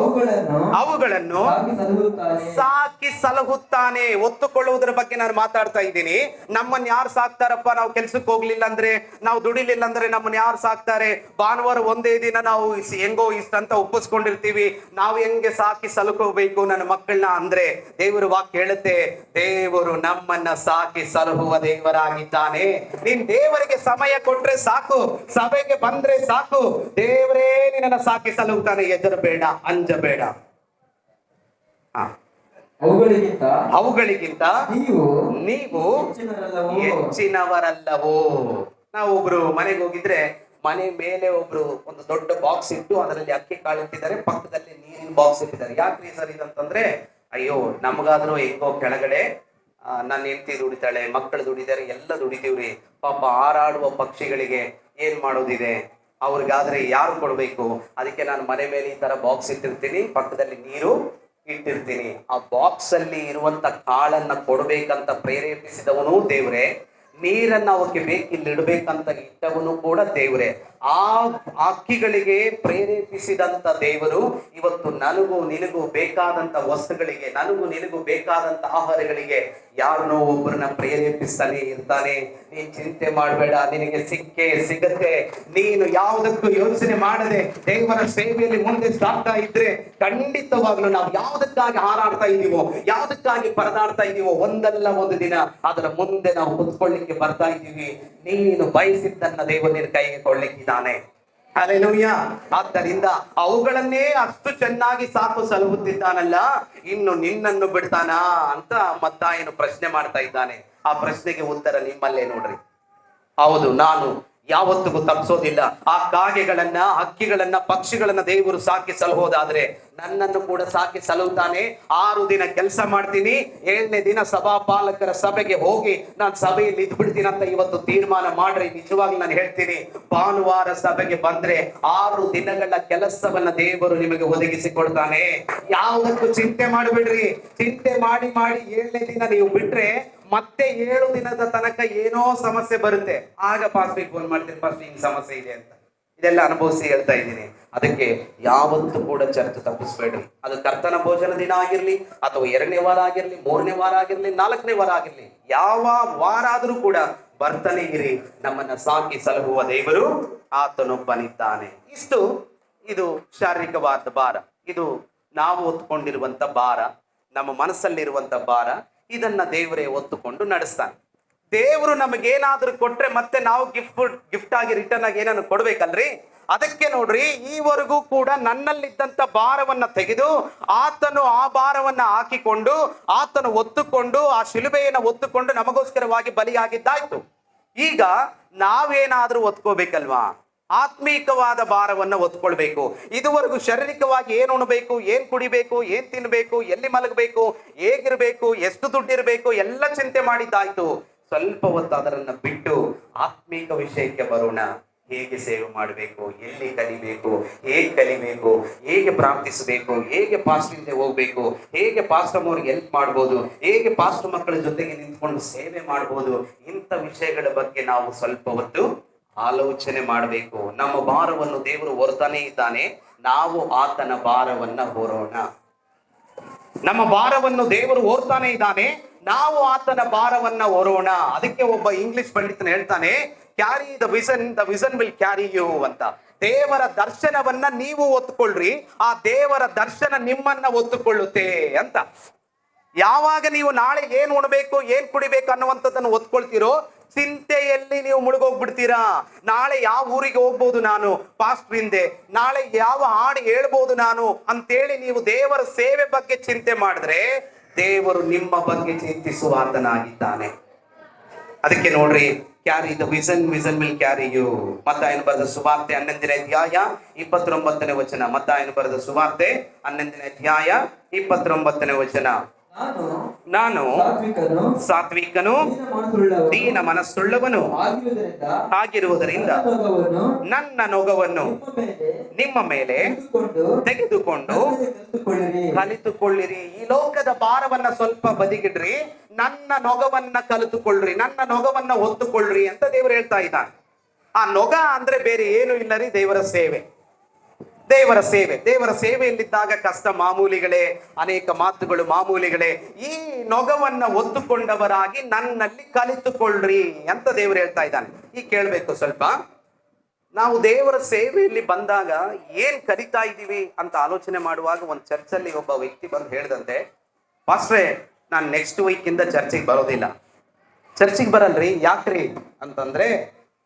ಅವುಗಳನ್ನು ಸಾಕಿ ಸಲಹುತ್ತಾನೆ. ಒತ್ತುಕೊಳ್ಳುವುದರ ಬಗ್ಗೆ ನಾನು ಮಾತಾಡ್ತಾ ಇದ್ದೀನಿ. ನಮ್ಮನ್ನ ಯಾರು ಸಾಕ್ತಾರಪ್ಪ? ನಾವು ಕೆಲ್ಸಕ್ಕೆ ಹೋಗ್ಲಿಲ್ಲ ಅಂದ್ರೆ, ನಾವು ದುಡಿಲಿಲ್ಲ ಅಂದ್ರೆ ನಮ್ಮನ್ನ ಯಾರು ಸಾಕ್ತಾರೆ? ಭಾನುವಾರ ಒಂದೇ ದಿನ ನಾವು ಹೆಂಗೋ ಇಷ್ಟಂತ ಒಪ್ಪಿಸ್ಕೊಂಡಿರ್ತೀವಿ, ನಾವು ಹೆಂಗೆ ಸಾಕಿ ಸಲುಕೋಬೇಕು ನನ್ನ ಮಕ್ಕಳನ್ನ ಅಂದ್ರೆ, ದೇವರು ವಾಕ್ಯ ಹೇಳುತ್ತೆ, ದೇವರು ನಮ್ಮನ್ನ ಸಾಕಿ ಸಲಹುವ ದೇವರಾಗಿದ್ದಾನೆ. ನೀನ್ ದೇವರಿಗೆ ಸಮಯ ಕೊಟ್ರೆ ಸಾಕು, ಸಭೆಗೆ ಬಂದ್ರೆ ಸಾಕು, ದೇವರೇ ನಿನ್ನ ಸಾಕಿ ಸಲಹುತ್ತಾನೆ. ಎದರಬೇಡ, ಅಂಜಬೇಡ. ಅವುಗಳಿಗಿಂತ ನೀವು ಹೆಚ್ಚಿನವರಲ್ಲವೋ. ನಾವು ಒಬ್ರು ಮನೆಗೆ ಹೋಗಿದ್ರೆ, ಮನೆ ಮೇಲೆ ಒಬ್ರು ಒಂದು ದೊಡ್ಡ ಬಾಕ್ಸ್ ಇಟ್ಟು ಅದರಲ್ಲಿ ಅಕ್ಕಿ ಕಾಳು ಇಟ್ಟಿದ್ದಾರೆ, ಪಕ್ಕದಲ್ಲಿ ನೀರಿನ ಬಾಕ್ಸ್ ಇಟ್ಟಿದ್ದಾರೆ. ಯಾಕ್ರಿ ಸರ್ ಇದಂತಂದ್ರೆ, ಅಯ್ಯೋ ನಮಗಾದ್ರೂ ಹೆಂಗೋ ಕೆಳಗಡೆ ನನ್ನ ಹೆಂಡತಿ ದುಡಿತಾಳೆ, ಮಕ್ಕಳು ದುಡಿದಾರೆ, ಎಲ್ಲ ದುಡಿತೀವ್ರಿ, ಪಾಪ ಹಾರಾಡುವ ಪಕ್ಷಿಗಳಿಗೆ ಏನ್ ಮಾಡೋದಿದೆ, ಅವ್ರಿಗಾದ್ರೆ ಯಾರು ಕೊಡ್ಬೇಕು? ಅದಕ್ಕೆ ನಾನು ಮನೆ ಮೇಲೆ ಈ ತರ ಬಾಕ್ಸ್ ಇಟ್ಟಿರ್ತೀನಿ, ಪಕ್ಕದಲ್ಲಿ ನೀರು ಇಟ್ಟಿರ್ತೀನಿ. ಆ ಬಾಕ್ಸ್ ಅಲ್ಲಿ ಇರುವಂತ ಕಾಳನ್ನ ಕೊಡ್ಬೇಕಂತ ಪ್ರೇರೇಪಿಸಿದವನು ದೇವ್ರೆ, ನೀರನ್ನ ಅವಕ್ಕೆ ಬೇಕಿಲ್ಲಿ ಇಡ್ಬೇಕಂತ ಇಟ್ಟವನು ಕೂಡ ದೇವ್ರೆ. ಆ ಅಕ್ಕಿಗಳಿಗೆ ಪ್ರೇರೇಪಿಸಿದಂತ ದೇವರು ಇವತ್ತು ನನಗೂ ನಿನಗೂ ಬೇಕಾದಂತ ವಸ್ತುಗಳಿಗೆ, ನನಗೂ ನಿನಗೂ ಬೇಕಾದಂತ ಆಹಾರಗಳಿಗೆ ಯಾರನ್ನೋ ಒಬ್ಬರನ್ನ ಪ್ರೇರೇಪಿಸ್ತಾನೆ ಇರ್ತಾನೆ. ನೀನ್ ಚಿಂತೆ ಮಾಡಬೇಡ, ನಿನಗೆ ಸಿಕ್ಕೇ ಸಿಗತ್ತೆ. ನೀನು ಯಾವುದಕ್ಕೂ ಯೋಚನೆ ಮಾಡದೆ ದೇವರ ಸೇವೆಯಲ್ಲಿ ಮುಂದೆ ಸಾಗ್ತಾ ಇದ್ರೆ, ಖಂಡಿತವಾಗ್ಲೂ ನಾವು ಯಾವುದಕ್ಕಾಗಿ ಹಾರಾಡ್ತಾ ಇದೀವೋ, ಯಾವುದಕ್ಕಾಗಿ ಪರದಾಡ್ತಾ ಇದೀವೋ, ಒಂದಲ್ಲ ಒಂದು ದಿನ ಅದರ ಮುಂದೆ ನಾವು ಕುತ್ಕೊಳ್ಳಿಕ್ಕೆ ಬರ್ತಾ ಇದ್ದೀವಿ. ನೀನು ಬಯಸಿದ್ದನ್ನ ದೇವರು ನಿನ್ನ ಕೈಗೆ ಕೊಳ್ಳಿಕ್ಕಿದ್ದಾನೆ. ಹಲ್ಲೆಲೂಯಾ. ಆದ್ದರಿಂದ ಅವುಗಳನ್ನೇ ಅಷ್ಟು ಚೆನ್ನಾಗಿ ಸಾಕು ಸಲಹುತ್ತಿದ್ದಾನಲ್ಲ, ಇನ್ನು ನಿನ್ನನ್ನು ಬಿಡ್ತಾನಾ ಅಂತ ಮತ್ತಾಯನು ಪ್ರಶ್ನೆ ಮಾಡ್ತಾ ಇದ್ದಾನೆ. ಆ ಪ್ರಶ್ನೆಗೆ ಉತ್ತರ ನಿಮ್ಮಲ್ಲೇ ನೋಡ್ರಿ. ಹೌದು, ನಾನು ಯಾವತ್ತಿಗೂ ತಪ್ಪಿಸೋದಿಲ್ಲ. ಆ ಕಾಗೆಗಳನ್ನ, ಹಕ್ಕಿಗಳನ್ನ, ಪಕ್ಷಿಗಳನ್ನ ದೇವರು ಸಾಕಿ ಸಲಹೋದಾದ್ರೆ ನನ್ನನ್ನು ಕೂಡ ಸಾಕಿ ಸಲಹುತ್ತಾನೆ. 6 ದಿನ ಕೆಲಸ ಮಾಡ್ತೀನಿ, 7ನೇ ದಿನ ಸಭಾಪಾಲಕರ ಸಭೆಗೆ ಹೋಗಿ ನಾನು ಸಭೆಯಲ್ಲಿ ಇದ್ಬಿಡ್ತೀನಿ ಅಂತ ಇವತ್ತು ತೀರ್ಮಾನ ಮಾಡ್ರಿ. ನಿಜವಾಗ್ಲೂ ನಾನು ಹೇಳ್ತೀನಿ, ಭಾನುವಾರ ಸಭೆಗೆ ಬಂದ್ರೆ 6 ದಿನಗಳ ಕೆಲಸವನ್ನ ದೇವರು ನಿಮಗೆ ಒದಗಿಸಿಕೊಡ್ತಾನೆ. ಯಾವುದಕ್ಕೂ ಚಿಂತೆ ಮಾಡಬೇಡ್ರಿ. ಚಿಂತೆ ಮಾಡಿ 7ನೇ ದಿನ ನೀವು ಬಿಟ್ರೆ ಮತ್ತೆ 7 ದಿನದ ತನಕ ಏನೋ ಸಮಸ್ಯೆ ಬರುತ್ತೆ. ಆಗ ಪಾಸ್ಟ್ರಿಗೆ ಫೋನ್ ಮಾಡ್ತೀನಿ, ಪಾಸ್ಟ್ ಹಿಂಗ್ ಸಮಸ್ಯೆ ಇದೆ ಅಂತ. ಇದೆಲ್ಲ ಅನುಭವಿಸಿ ಹೇಳ್ತಾ ಇದ್ದೀನಿ. ಅದಕ್ಕೆ ಯಾವತ್ತೂ ಕೂಡ ಚರ್ಚ್ ತಪ್ಪಿಸ್ಬೇಡ್ರಿ. ಅದು ಕರ್ತನ ಭೋಜನ ದಿನ ಆಗಿರ್ಲಿ, ಅಥವಾ 2ನೇ ವಾರ ಆಗಿರ್ಲಿ, 3ನೇ ವಾರ ಆಗಿರ್ಲಿ, 4ನೇ ವಾರ ಆಗಿರ್ಲಿ, ಯಾವ ವಾರ ಆದ್ರೂ ಕೂಡ ಬರ್ತಾನೆ ಇರಿ. ನಮ್ಮನ್ನ ಸಾಕಿ ಸಲಹುವ ದೇವರು ಆತನೊಬ್ಬನಿದ್ದಾನೆ. ಇದು ಶಾರೀರಿಕವಾದ ಭಾರ, ಇದು ನಾವು ಹೊತ್ಕೊಂಡಿರುವಂತ ಭಾರ, ನಮ್ಮ ಮನಸ್ಸಲ್ಲಿರುವಂತ ಭಾರ. ಇದನ್ನ ದೇವರೇ ಹೊತ್ತುಕೊಂಡು ನಡೆಸ್ತಾನೆ. ದೇವರು ನಮಗೇನಾದ್ರೂ ಕೊಟ್ರೆ ಮತ್ತೆ ನಾವು ಗಿಫ್ಟ್ ಆಗಿ ರಿಟರ್ನ್ ಆಗಿ ಏನನ್ನು ಕೊಡ್ಬೇಕಲ್ರಿ. ಅದಕ್ಕೆ ನೋಡ್ರಿ, ಈವರೆಗೂ ಕೂಡ ನನ್ನಲ್ಲಿದ್ದಂತ ಭಾರವನ್ನ ತೆಗೆದು ಆತನು ಆ ಭಾರವನ್ನ ಹಾಕಿಕೊಂಡು, ಆತನು ಹೊತ್ತುಕೊಂಡು, ಆ ಶಿಲುಬೆಯನ್ನು ಹೊತ್ತುಕೊಂಡು ನಮಗೋಸ್ಕರವಾಗಿ ಬಲಿಯಾಗಿದ್ದಾಯ್ತು. ಈಗ ನಾವೇನಾದ್ರೂ ಹೊತ್ಕೋಬೇಕಲ್ವಾ? ಆತ್ಮೀಕವಾದ ಭಾರವನ್ನು ಹೊತ್ಕೊಳ್ಬೇಕು. ಇದುವರೆಗೂ ಶಾರೀರಿಕವಾಗಿ ಏನು ಉಣಬೇಕು, ಏನ್ ಕುಡಿಬೇಕು, ಏನ್ ತಿನ್ಬೇಕು, ಎಲ್ಲಿ ಮಲಗಬೇಕು, ಹೇಗಿರ್ಬೇಕು, ಎಷ್ಟು ದುಡ್ಡಿರ್ಬೇಕು ಎಲ್ಲ ಚಿಂತೆ ಮಾಡಿದ್ದಾಯ್ತು. ಸ್ವಲ್ಪ ಹೊತ್ತು ಅದರನ್ನ ಬಿಟ್ಟು ಆತ್ಮೀಕ ವಿಷಯಕ್ಕೆ ಬರೋಣ. ಹೇಗೆ ಸೇವೆ ಮಾಡಬೇಕು, ಎಲ್ಲಿ ಕಲಿಬೇಕು, ಹೇಗೆ ಕಲಿಬೇಕು, ಹೇಗೆ ಪ್ರಾರ್ಥಿಸಬೇಕು, ಹೇಗೆ ಪಾಸ್ಟರ್ ಹಿಂದೆ ಹೋಗ್ಬೇಕು, ಹೇಗೆ ಪಾಸ್ಟರ್ ಅವ್ರಿಗೆ ಹೆಲ್ಪ್ ಮಾಡ್ಬೋದು, ಹೇಗೆ ಪಾಸ್ಟರ್ ಮಕ್ಕಳ ಜೊತೆಗೆ ನಿಂತ್ಕೊಂಡು ಸೇವೆ ಮಾಡ್ಬೋದು, ಇಂಥ ವಿಷಯಗಳ ಬಗ್ಗೆ ನಾವು ಸ್ವಲ್ಪ ಹೊತ್ತು ಆಲೋಚನೆ ಮಾಡಬೇಕು. ನಮ್ಮ ಭಾರವನ್ನು ದೇವರು ಹೊರ್ತಾನೆ ಇದ್ದಾನೆ, ನಾವು ಆತನ ಭಾರವನ್ನ ಹೊರೋಣ. ನಮ್ಮ ಭಾರವನ್ನು ದೇವರು ಹೊರ್ತಾನೆ ಇದ್ದಾನೆ, ನಾವು ಆತನ ಭಾರವನ್ನ ಹೊರೋಣ. ಅದಕ್ಕೆ ಒಬ್ಬ ಇಂಗ್ಲಿಷ್ ಪಂಡಿತನ ಹೇಳ್ತಾನೆ, carry the vision will carry you ಅಂತ. ದೇವರ ದರ್ಶನವನ್ನ ನೀವು ಒತ್ತುಕೊಳ್ಳ್ರಿ, ಆ ದೇವರ ದರ್ಶನ ನಿಮ್ಮನ್ನ ಒತ್ತುಕೊಳ್ಳುತ್ತೆ ಅಂತ. ಯಾವಾಗ ನೀವು ನಾಳೆ ಏನ್ ಉಣ್ಬೇಕು, ಏನ್ ಕುಡಿಬೇಕು ಅನ್ನುವಂಥದ್ದನ್ನು ಒತ್ಕೊಳ್ತೀರೋ, ಚಿಂತೆಯಲ್ಲಿ ನೀವು ಮುಳುಗೋಗ್ಬಿಡ್ತೀರಾ. ನಾಳೆ ಯಾವ ಊರಿಗೆ ಹೋಗ್ಬೋದು ನಾನು ಪಾಸ್ಟರ್ ಹಿಂದೆ, ನಾಳೆ ಯಾವ ಹಾಡು ಹೇಳ್ಬೋದು ನಾನು ಅಂತೇಳಿ ನೀವು ದೇವರ ಸೇವೆ ಬಗ್ಗೆ ಚಿಂತೆ ಮಾಡಿದ್ರೆ ದೇವರು ನಿಮ್ಮ ಬಗ್ಗೆ ಚಿಂತಿಸುವ ಆತನಾಗಿದ್ದಾನೆ. ಅದಕ್ಕೆ ನೋಡ್ರಿ, carry the vision will carry you. ಮತ್ತಾಯನು ಬರೆದ ಸುವಾರ್ತೆ 11ನೇ ಅಧ್ಯಾಯ 29ನೇ ವಚನ. ಮತ್ತಾಯನು ಬರೆದ ಸುವಾರ್ತೆ 11ನೇ ಅಧ್ಯಾಯ 29ನೇ ವಚನ. ನಾನು ಸಾತ್ವಿಕನು, ದೀನ ಮನಸ್ಸುಳ್ಳವನು ಆಗಿರುವುದರಿಂದ ನನ್ನ ನೊಗವನ್ನು ನಿಮ್ಮ ಮೇಲೆ ತೆಗೆದುಕೊಂಡು ಕಲಿತುಕೊಳ್ಳಿರಿ. ಈ ಲೋಕದ ಭಾರವನ್ನ ಸ್ವಲ್ಪ ಬದಿಗಿಡ್ರಿ, ನನ್ನ ನೊಗವನ್ನ ಕಲಿತುಕೊಳ್ಳ್ರಿ, ನನ್ನ ನೊಗವನ್ನ ಹೊತ್ತುಕೊಳ್ಳ್ರಿ ಅಂತ ದೇವರು ಹೇಳ್ತಾ ಇದ್ದಾನೆ. ಆ ನೊಗ ಅಂದ್ರೆ ಬೇರೆ ಏನು ಇಲ್ಲ ರೀ, ದೇವರ ಸೇವೆ. ದೇವರ ಸೇವೆ, ದೇವರ ಸೇವೆಯಲ್ಲಿದ್ದಾಗ ಕಷ್ಟ ಮಾಮೂಲಿಗಳೇ, ಅನೇಕ ಮಾತುಗಳು ಮಾಮೂಲಿಗಳೇ. ಈ ನೊಗವನ್ನ ಒತ್ತುಕೊಂಡವರಾಗಿ ನನ್ನಲ್ಲಿ ಕಲಿತುಕೊಳ್ಳ್ರಿ ಅಂತ ದೇವರು ಹೇಳ್ತಾ ಇದ್ದಾನೆ. ಈಗ ಕೇಳ್ಬೇಕು ಸ್ವಲ್ಪ, ನಾವು ದೇವರ ಸೇವೆಯಲ್ಲಿ ಬಂದಾಗ ಏನ್ ಕಲಿತಾ ಇದ್ದೀವಿ ಅಂತ ಆಲೋಚನೆ ಮಾಡುವಾಗ ಒಂದು ಚರ್ಚಲ್ಲಿ ಒಬ್ಬ ವ್ಯಕ್ತಿ ಬಂದು ಹೇಳ್ದಂತೆ, ಪಾಸ್ಟ್ರೇ ನಾನು ನೆಕ್ಸ್ಟ್ ವೀಕ್ ಇಂದ ಚರ್ಚಿಗೆ ಬರೋದಿಲ್ಲ. ಚರ್ಚಿಗೆ ಬರಲ್ರಿ, ಯಾಕ್ರಿ ಅಂತಂದ್ರೆ,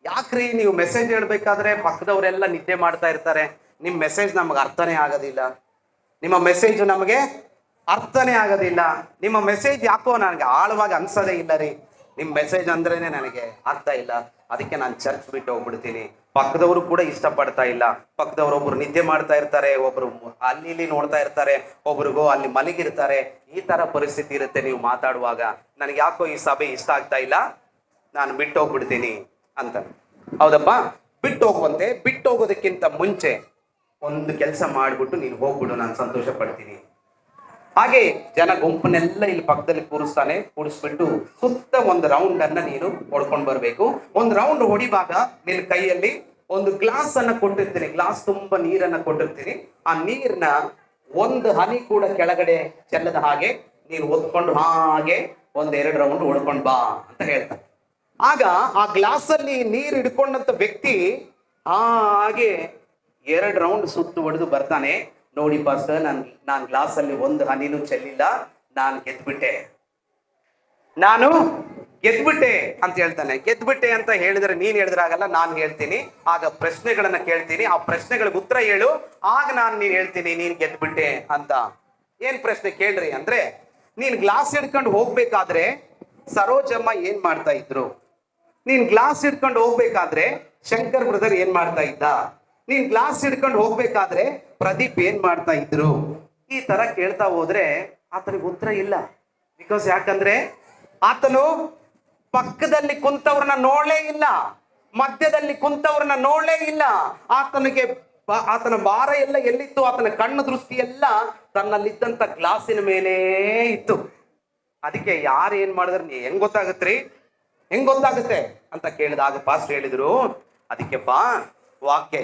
ಯಾಕ್ರಿ ನೀವು ಮೆಸೇಜ್ ಹೇಳ್ಬೇಕಾದ್ರೆ ಪಕ್ಕದವರೆಲ್ಲ ನಿದ್ದೆ ಮಾಡ್ತಾ ಇರ್ತಾರೆ, ನಿಮ್ಮ ಮೆಸೇಜ್ ನಮಗೆ ಅರ್ಥನೇ ಆಗೋದಿಲ್ಲ, ನಿಮ್ಮ ಮೆಸೇಜ್ ನಮಗೆ ಅರ್ಥನೇ ಆಗೋದಿಲ್ಲ, ನಿಮ್ಮ ಮೆಸೇಜ್ ಯಾಕೋ ನನಗೆ ಆಳವಾಗಿ ಅನ್ಸೋದೇ ಇಲ್ಲ ರೀ, ನಿಮ್ಮ ಮೆಸೇಜ್ ಅಂದ್ರೇನೆ ನನಗೆ ಅರ್ಥ ಇಲ್ಲ, ಅದಕ್ಕೆ ನಾನು ಚರ್ಚ್ ಬಿಟ್ಟು ಹೋಗ್ಬಿಡ್ತೀನಿ. ಪಕ್ಕದವರು ಕೂಡ ಇಷ್ಟಪಡ್ತಾ ಇಲ್ಲ, ಪಕ್ಕದವರು ಒಬ್ರು ನಿದ್ದೆ ಮಾಡ್ತಾ ಇರ್ತಾರೆ, ಒಬ್ರು ಅಲ್ಲಿ ಇಲ್ಲಿ ನೋಡ್ತಾ ಇರ್ತಾರೆ, ಒಬ್ರಿಗೋ ಅಲ್ಲಿ ಮಲಗಿರ್ತಾರೆ. ಈ ತರ ಪರಿಸ್ಥಿತಿ ಇರುತ್ತೆ ನೀವು ಮಾತಾಡುವಾಗ. ನನಗೆ ಯಾಕೋ ಈ ಸಭೆ ಇಷ್ಟ ಆಗ್ತಾ ಇಲ್ಲ, ನಾನು ಬಿಟ್ಟು ಹೋಗ್ಬಿಡ್ತೀನಿ ಅಂತ. ಹೌದಪ್ಪ, ಬಿಟ್ಟು ಹೋಗುವಂತೆ. ಬಿಟ್ಟು ಹೋಗೋದಕ್ಕಿಂತ ಮುಂಚೆ ಒಂದು ಕೆಲಸ ಮಾಡ್ಬಿಟ್ಟು ನೀನು ಹೋಗ್ಬಿಡು, ನಾನು ಸಂತೋಷ ಪಡ್ತೀನಿ. ಹಾಗೆ ಜನ ಗುಂಪನ್ನೆಲ್ಲ ಇಲ್ಲಿ ಪಕ್ಕದಲ್ಲಿ ಕೂರಿಸ್ತಾನೆ, ಕೂಡಿಸ್ಬಿಟ್ಟು ಸುತ್ತ ಒಂದು ರೌಂಡ್ ಅನ್ನ ನೀನು ಹೊಡ್ಕೊಂಡು ಬರ್ಬೇಕು. ಒಂದು ರೌಂಡ್ ಹೊಡಿವಾಗ ನಿನ್ನ ಕೈಯಲ್ಲಿ ಒಂದು ಗ್ಲಾಸ್ ಅನ್ನ ಕೊಟ್ಟಿರ್ತೀನಿ, ಗ್ಲಾಸ್ ತುಂಬಾ ನೀರನ್ನ ಕೊಟ್ಟಿರ್ತೀನಿ. ಆ ನೀರ್ನ ಒಂದು ಹನಿ ಕೂಡ ಕೆಳಗಡೆ ಚೆಲ್ಲದ ಹಾಗೆ ನೀನು ಒತ್ಕೊಂಡು ಹಾಗೆ ಒಂದೆರಡು ರೌಂಡ್ ಹೊಡ್ಕೊಂಡು ಬಾ ಅಂತ ಹೇಳ್ತಾನೆ. ಆಗ ಆ ಗ್ಲಾಸಲ್ಲಿ ನೀರು ಹಿಡ್ಕೊಂಡಂತ ವ್ಯಕ್ತಿ ಹಾಗೆ 2 ರೌಂಡ್ ಸುತ್ತು ಹೊಡೆದು ಬರ್ತಾನೆ. ನೋಡಿ ಪಾಸ್ಟರ್, ನಾನು ಗ್ಲಾಸಲ್ಲಿ ಒಂದು ಹನಿನೂ ಚೆಲ್ಲಿಲ್ಲ, ನಾನು ಗೆದ್ಬಿಟ್ಟೆ ಅಂತ ಹೇಳ್ತಾನೆ. ಗೆದ್ಬಿಟ್ಟೆ ಅಂತ ಹೇಳಿದ್ರೆ ನೀನ್ ಹೇಳಿದ್ರೆ ಆಗಲ್ಲ, ನಾನು ಹೇಳ್ತೀನಿ. ಆಗ ಪ್ರಶ್ನೆಗಳನ್ನ ಕೇಳ್ತೀನಿ, ಆ ಪ್ರಶ್ನೆಗಳಿಗೆ ಉತ್ತರ ಹೇಳು, ಆಗ ನೀನ್ ಹೇಳ್ತೀನಿ ನೀನ್ ಗೆದ್ಬಿಟ್ಟೆ ಅಂತ. ಏನ್ ಪ್ರಶ್ನೆ ಕೇಳ್ರಿ ಅಂದ್ರೆ, ನೀನ್ ಗ್ಲಾಸ್ ಹಿಡ್ಕೊಂಡು ಹೋಗ್ಬೇಕಾದ್ರೆ ಸರೋಜಮ್ಮ ಏನ್ ಮಾಡ್ತಾ ಇದ್ರು? ನೀನ್ ಗ್ಲಾಸ್ ಹಿಡ್ಕೊಂಡು ಹೋಗ್ಬೇಕಾದ್ರೆ ಶಂಕರ್ ಬ್ರದರ್ ಏನ್ ಮಾಡ್ತಾ ಇದ್ದ? ನೀನ್ ಗ್ಲಾಸ್ ಹಿಡ್ಕೊಂಡು ಹೋಗ್ಬೇಕಾದ್ರೆ ಪ್ರದೀಪ್ ಏನ್ ಮಾಡ್ತಾ ಇದ್ರು? ಈ ತರ ಕೇಳ್ತಾ ಹೋದ್ರೆ ಆತನಿಗೆ ಉತ್ತರ ಇಲ್ಲ. ಬಿಕಾಸ್ ಯಾಕಂದ್ರೆ ಆತನು ಪಕ್ಕದಲ್ಲಿ ಕುಂತವ್ರನ್ನ ನೋಡ್ಲೇ ಇಲ್ಲ, ಮಧ್ಯದಲ್ಲಿ ಕುಂತವ್ರನ್ನ ನೋಡ್ಲೇ ಇಲ್ಲ. ಆತನ ಭಾರ ಎಲ್ಲ ಎಲ್ಲಿತ್ತು? ಆತನ ಕಣ್ಣು ದೃಷ್ಟಿ ಎಲ್ಲ ತನ್ನಲ್ಲಿದ್ದಂತ ಗ್ಲಾಸಿನ ಮೇಲೆ ಇತ್ತು. ಅದಕ್ಕೆ ಯಾರು ಏನ್ ಮಾಡಿದ್ರೆ ನೀ ಹೆಂಗ್ ಗೊತ್ತಾಗುತ್ತೆ ಅಂತ ಕೇಳಿದಾಗ ಪಾಸ್ಟರ್ ಹೇಳಿದ್ರು, ಅದಕ್ಕೆಪ್ಪ ವಾಕ್ಯ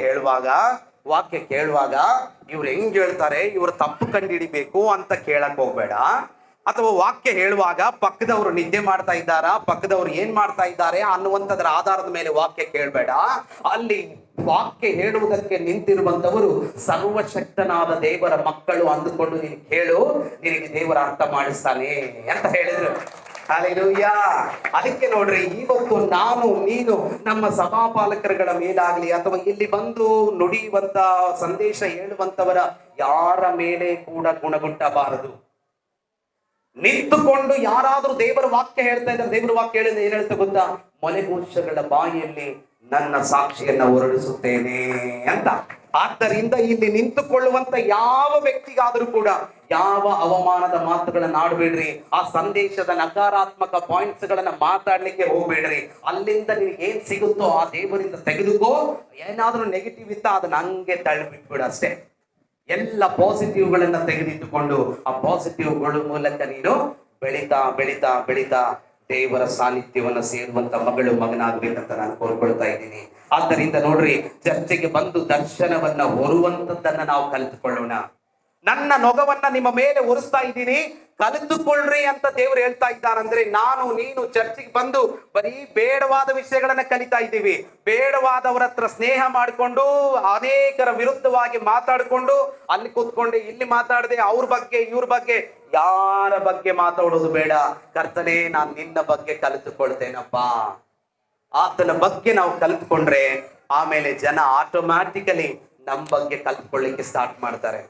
ಕೇಳುವಾಗ ಇವ್ರು ಹೆಂಗ್ ಹೇಳ್ತಾರೆ, ಇವ್ರು ತಪ್ಪು ಕಂಡುಹಿಡಿಬೇಕು ಅಂತ ಕೇಳಕ್ ಹೋಗ್ಬೇಡ. ಅಥವಾ ವಾಕ್ಯ ಹೇಳುವಾಗ ಪಕ್ಕದವರು ನಿದ್ದೆ ಮಾಡ್ತಾ ಇದ್ದಾರಾ, ಪಕ್ಕದವರು ಏನ್ ಮಾಡ್ತಾ ಇದ್ದಾರೆ ಅನ್ನುವಂಥದ್ರ ಆಧಾರದ ಮೇಲೆ ವಾಕ್ಯ ಕೇಳಬೇಡ. ಅಲ್ಲಿ ವಾಕ್ಯ ಹೇಳುವುದಕ್ಕೆ ನಿಂತಿರುವಂತವರು ಸರ್ವಶಕ್ತನಾದ ದೇವರ ಮಕ್ಕಳು ಅಂದುಕೊಂಡು ನೀನು ಕೇಳು, ನಿನಗೆ ದೇವರ ಅರ್ಥ ಮಾಡಿಸ್ತಾನೆ ಅಂತ ಹೇಳಿದ್ರು. ಹಲ್ಲೆಲೂಯಾ. ಅದಕ್ಕೆ ನೋಡ್ರಿ, ಇವತ್ತು ನಾನು ನೀನು ನಮ್ಮ ಸಭಾಪಾಲಕರುಗಳ ಮೇಲಾಗ್ಲಿ ಅಥವಾ ಇಲ್ಲಿ ಬಂದು ನುಡಿಯುವಂತ ಸಂದೇಶ ಹೇಳುವಂತವರ ಯಾರ ಮೇಲೆ ಕೂಡ ಗುಣಗುಟ್ಟಬಾರದು. ನಿಂತುಕೊಂಡು ಯಾರಾದ್ರೂ ದೇವರ ವಾಕ್ಯ ಹೇಳ್ತಾ ಇದ್ದಾರೆ, ದೇವರ ವಾಕ್ಯ ಹೇಳಿದ್ರೆ ಏನ್ ಹೇಳ್ತಾ ಗೊತ್ತಾ? ಮೊಲೆಗೂಷಗಳ ಬಾಯಿಯಲ್ಲಿ ನನ್ನ ಸಾಕ್ಷಿಯನ್ನ ಹೊರಡಿಸುತ್ತೇನೆ ಅಂತ. ಆದ್ದರಿಂದ ಇಲ್ಲಿ ನಿಂತುಕೊಳ್ಳುವಂತ ಯಾವ ವ್ಯಕ್ತಿಗಾದ್ರೂ ಕೂಡ ಯಾವ ಅವಮಾನದ ಮಾತುಗಳನ್ನ ಆಡ್ಬೇಡ್ರಿ. ಆ ಸಂದೇಶದ ನಕಾರಾತ್ಮಕ ಪಾಯಿಂಟ್ಸ್ ಗಳನ್ನ ಮಾತಾಡ್ಲಿಕ್ಕೆ ಹೋಗ್ಬೇಡ್ರಿ. ಅಲ್ಲಿಂದ ನಿನ್ಗೆ ಏನ್ ಸಿಗುತ್ತೋ ಆ ದೇವರಿಂದ ತೆಗೆದುಕೋ. ಏನಾದ್ರೂ ನೆಗೆಟಿವ್ ಇತ್ತ ಅದನ್ನ ಹಂಗೆ ತಳ್ಳಿಬಿಟ್ಬಿಡ ಅಷ್ಟೇ. ಎಲ್ಲ ಪಾಸಿಟಿವ್ ಗಳನ್ನ ತೆಗೆದಿಟ್ಟುಕೊಂಡು ಆ ಪಾಸಿಟಿವ್ಗಳ ಮೂಲಕ ನೀನು ಬೆಳೀತಾ ಬೆಳೀತಾ ಬೆಳೀತಾ ದೇವರ ಸಾನ್ನಿಧ್ಯವನ್ನು ಸೇರುವಂತ ಮಗಳು ಮಗನಾಗ್ಬೇಕಂತ ನಾನು ಕೋರ್ಕೊಳ್ತಾ ಇದ್ದೀನಿ. ಆದ್ದರಿಂದ ನೋಡ್ರಿ, ಚರ್ಚೆಗೆ ಬಂದು ದರ್ಶನವನ್ನ ಹೊರುವಂತದ್ದನ್ನ ನಾವು ಕಲಿತುಕೊಳ್ಳೋಣ. ನನ್ನ ನೊಗವನ್ನ ನಿಮ್ಮ ಮೇಲೆ ಒರೆಸ್ತಾ ಇದ್ದೀನಿ, ಕಲಿತುಕೊಳ್ಳ್ರಿ ಅಂತ ದೇವರು ಹೇಳ್ತಾ ಇದ್ದಾರಂದ್ರೆ, ನಾನು ನೀನು ಚರ್ಚಿಗೆ ಬಂದು ಬರೀ ಬೇಡವಾದ ವಿಷಯಗಳನ್ನ ಕಲಿತಾ ಇದ್ದೀವಿ. ಬೇಡವಾದವರ ಹತ್ರ ಸ್ನೇಹ ಮಾಡಿಕೊಂಡು ಅನೇಕರ ವಿರುದ್ಧವಾಗಿ ಮಾತಾಡಿಕೊಂಡು ಅಲ್ಲಿ ಕೂತ್ಕೊಂಡು ಇಲ್ಲಿ ಮಾತಾಡದೆ ಅವ್ರ ಬಗ್ಗೆ ಇವ್ರ ಬಗ್ಗೆ ಯಾರ ಬಗ್ಗೆ ಮಾತಾಡೋದು ಬೇಡ. ಕರ್ತನೇ, ನಾನು ನಿನ್ನ ಬಗ್ಗೆ ಕಲಿತುಕೊಳ್ತೇನಪ್ಪ. ಆತನ ಬಗ್ಗೆ ನಾವು ಕಲಿತುಕೊಂಡ್ರೆ ಆಮೇಲೆ ಜನ ಆಟೋಮ್ಯಾಟಿಕಲಿ ನಮ್ಮ ಬಗ್ಗೆ ಕಲಿತುಕೊಳ್ಳಿಕ್ಕೆ ಸ್ಟಾರ್ಟ್ ಮಾಡ್ತಾರೆ.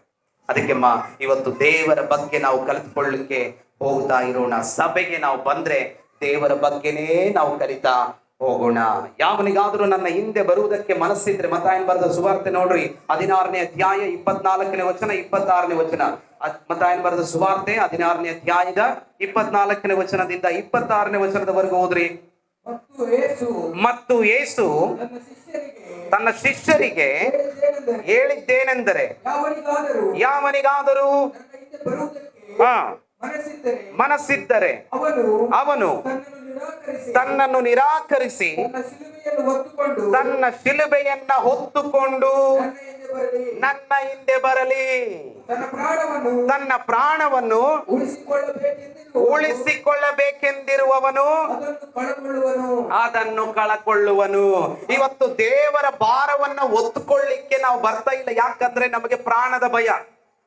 ಅದಕ್ಕೆಮ್ಮ ಇವತ್ತು ದೇವರ ಬಗ್ಗೆ ನಾವು ಕಲಿತುಕೊಳ್ಳಿಕ್ಕೆ ಹೋಗ್ತಾ ಇರೋಣ. ಸಭೆಗೆ ನಾವು ಬಂದ್ರೆ ದೇವರ ಬಗ್ಗೆನೇ ನಾವು ಕಲಿತಾ ಹೋಗೋಣ. ಯಾವನಿಗಾದ್ರೂ ನನ್ನ ಹಿಂದೆ ಬರುವುದಕ್ಕೆ ಮನಸ್ಸಿದ್ರೆ, ಮತ್ತಾಯನ ಬರೆದ ಸುವಾರ್ತೆ ನೋಡ್ರಿ 16ನೇ ಅಧ್ಯಾಯ 24ನೇ ವಚನ 26ನೇ ವಚನ. ಮತ್ತಾಯನ ಬರೆದ ಸುವಾರ್ತೆ 16ನೇ ಅಧ್ಯಾಯದ 24ನೇ ವಚನದಿಂದ 26ನೇ ವಚನದವರೆಗೂ ಹೋದ್ರಿ. ಮತ್ತು ಯೇಸು ತನ್ನ ಶಿಷ್ಯರಿಗೆ ಹೇಳಿದ್ದೇನೆಂದರೆ, ಯಾವನಿಗಾದರೂ ಮನಸ್ಸಿದ್ದರೆ ಅವನು ತನ್ನನ್ನು ನಿರಾಕರಿಸಿ ತನ್ನ ಶಿಲುಬೆಯನ್ನ ಹೊತ್ತುಕೊಂಡು ನನ್ನ ಹಿಂದೆ ಬರಲಿ, ತನ್ನ ಪ್ರಾಣವನ್ನು ಉಳಿಸಿಕೊಳ್ಳಬೇಕೆಂದಿರುವವನು ಅದನ್ನು ಕಳಕೊಳ್ಳುವನು. ಇವತ್ತು ದೇವರ ಭಾರವನ್ನ ಹೊತ್ತುಕೊಳ್ಳಿಕ್ಕೆ ನಾವು ಬರ್ತಾ ಇಲ್ಲ. ಯಾಕಂದ್ರೆ ನಮಗೆ ಪ್ರಾಣದ ಭಯ.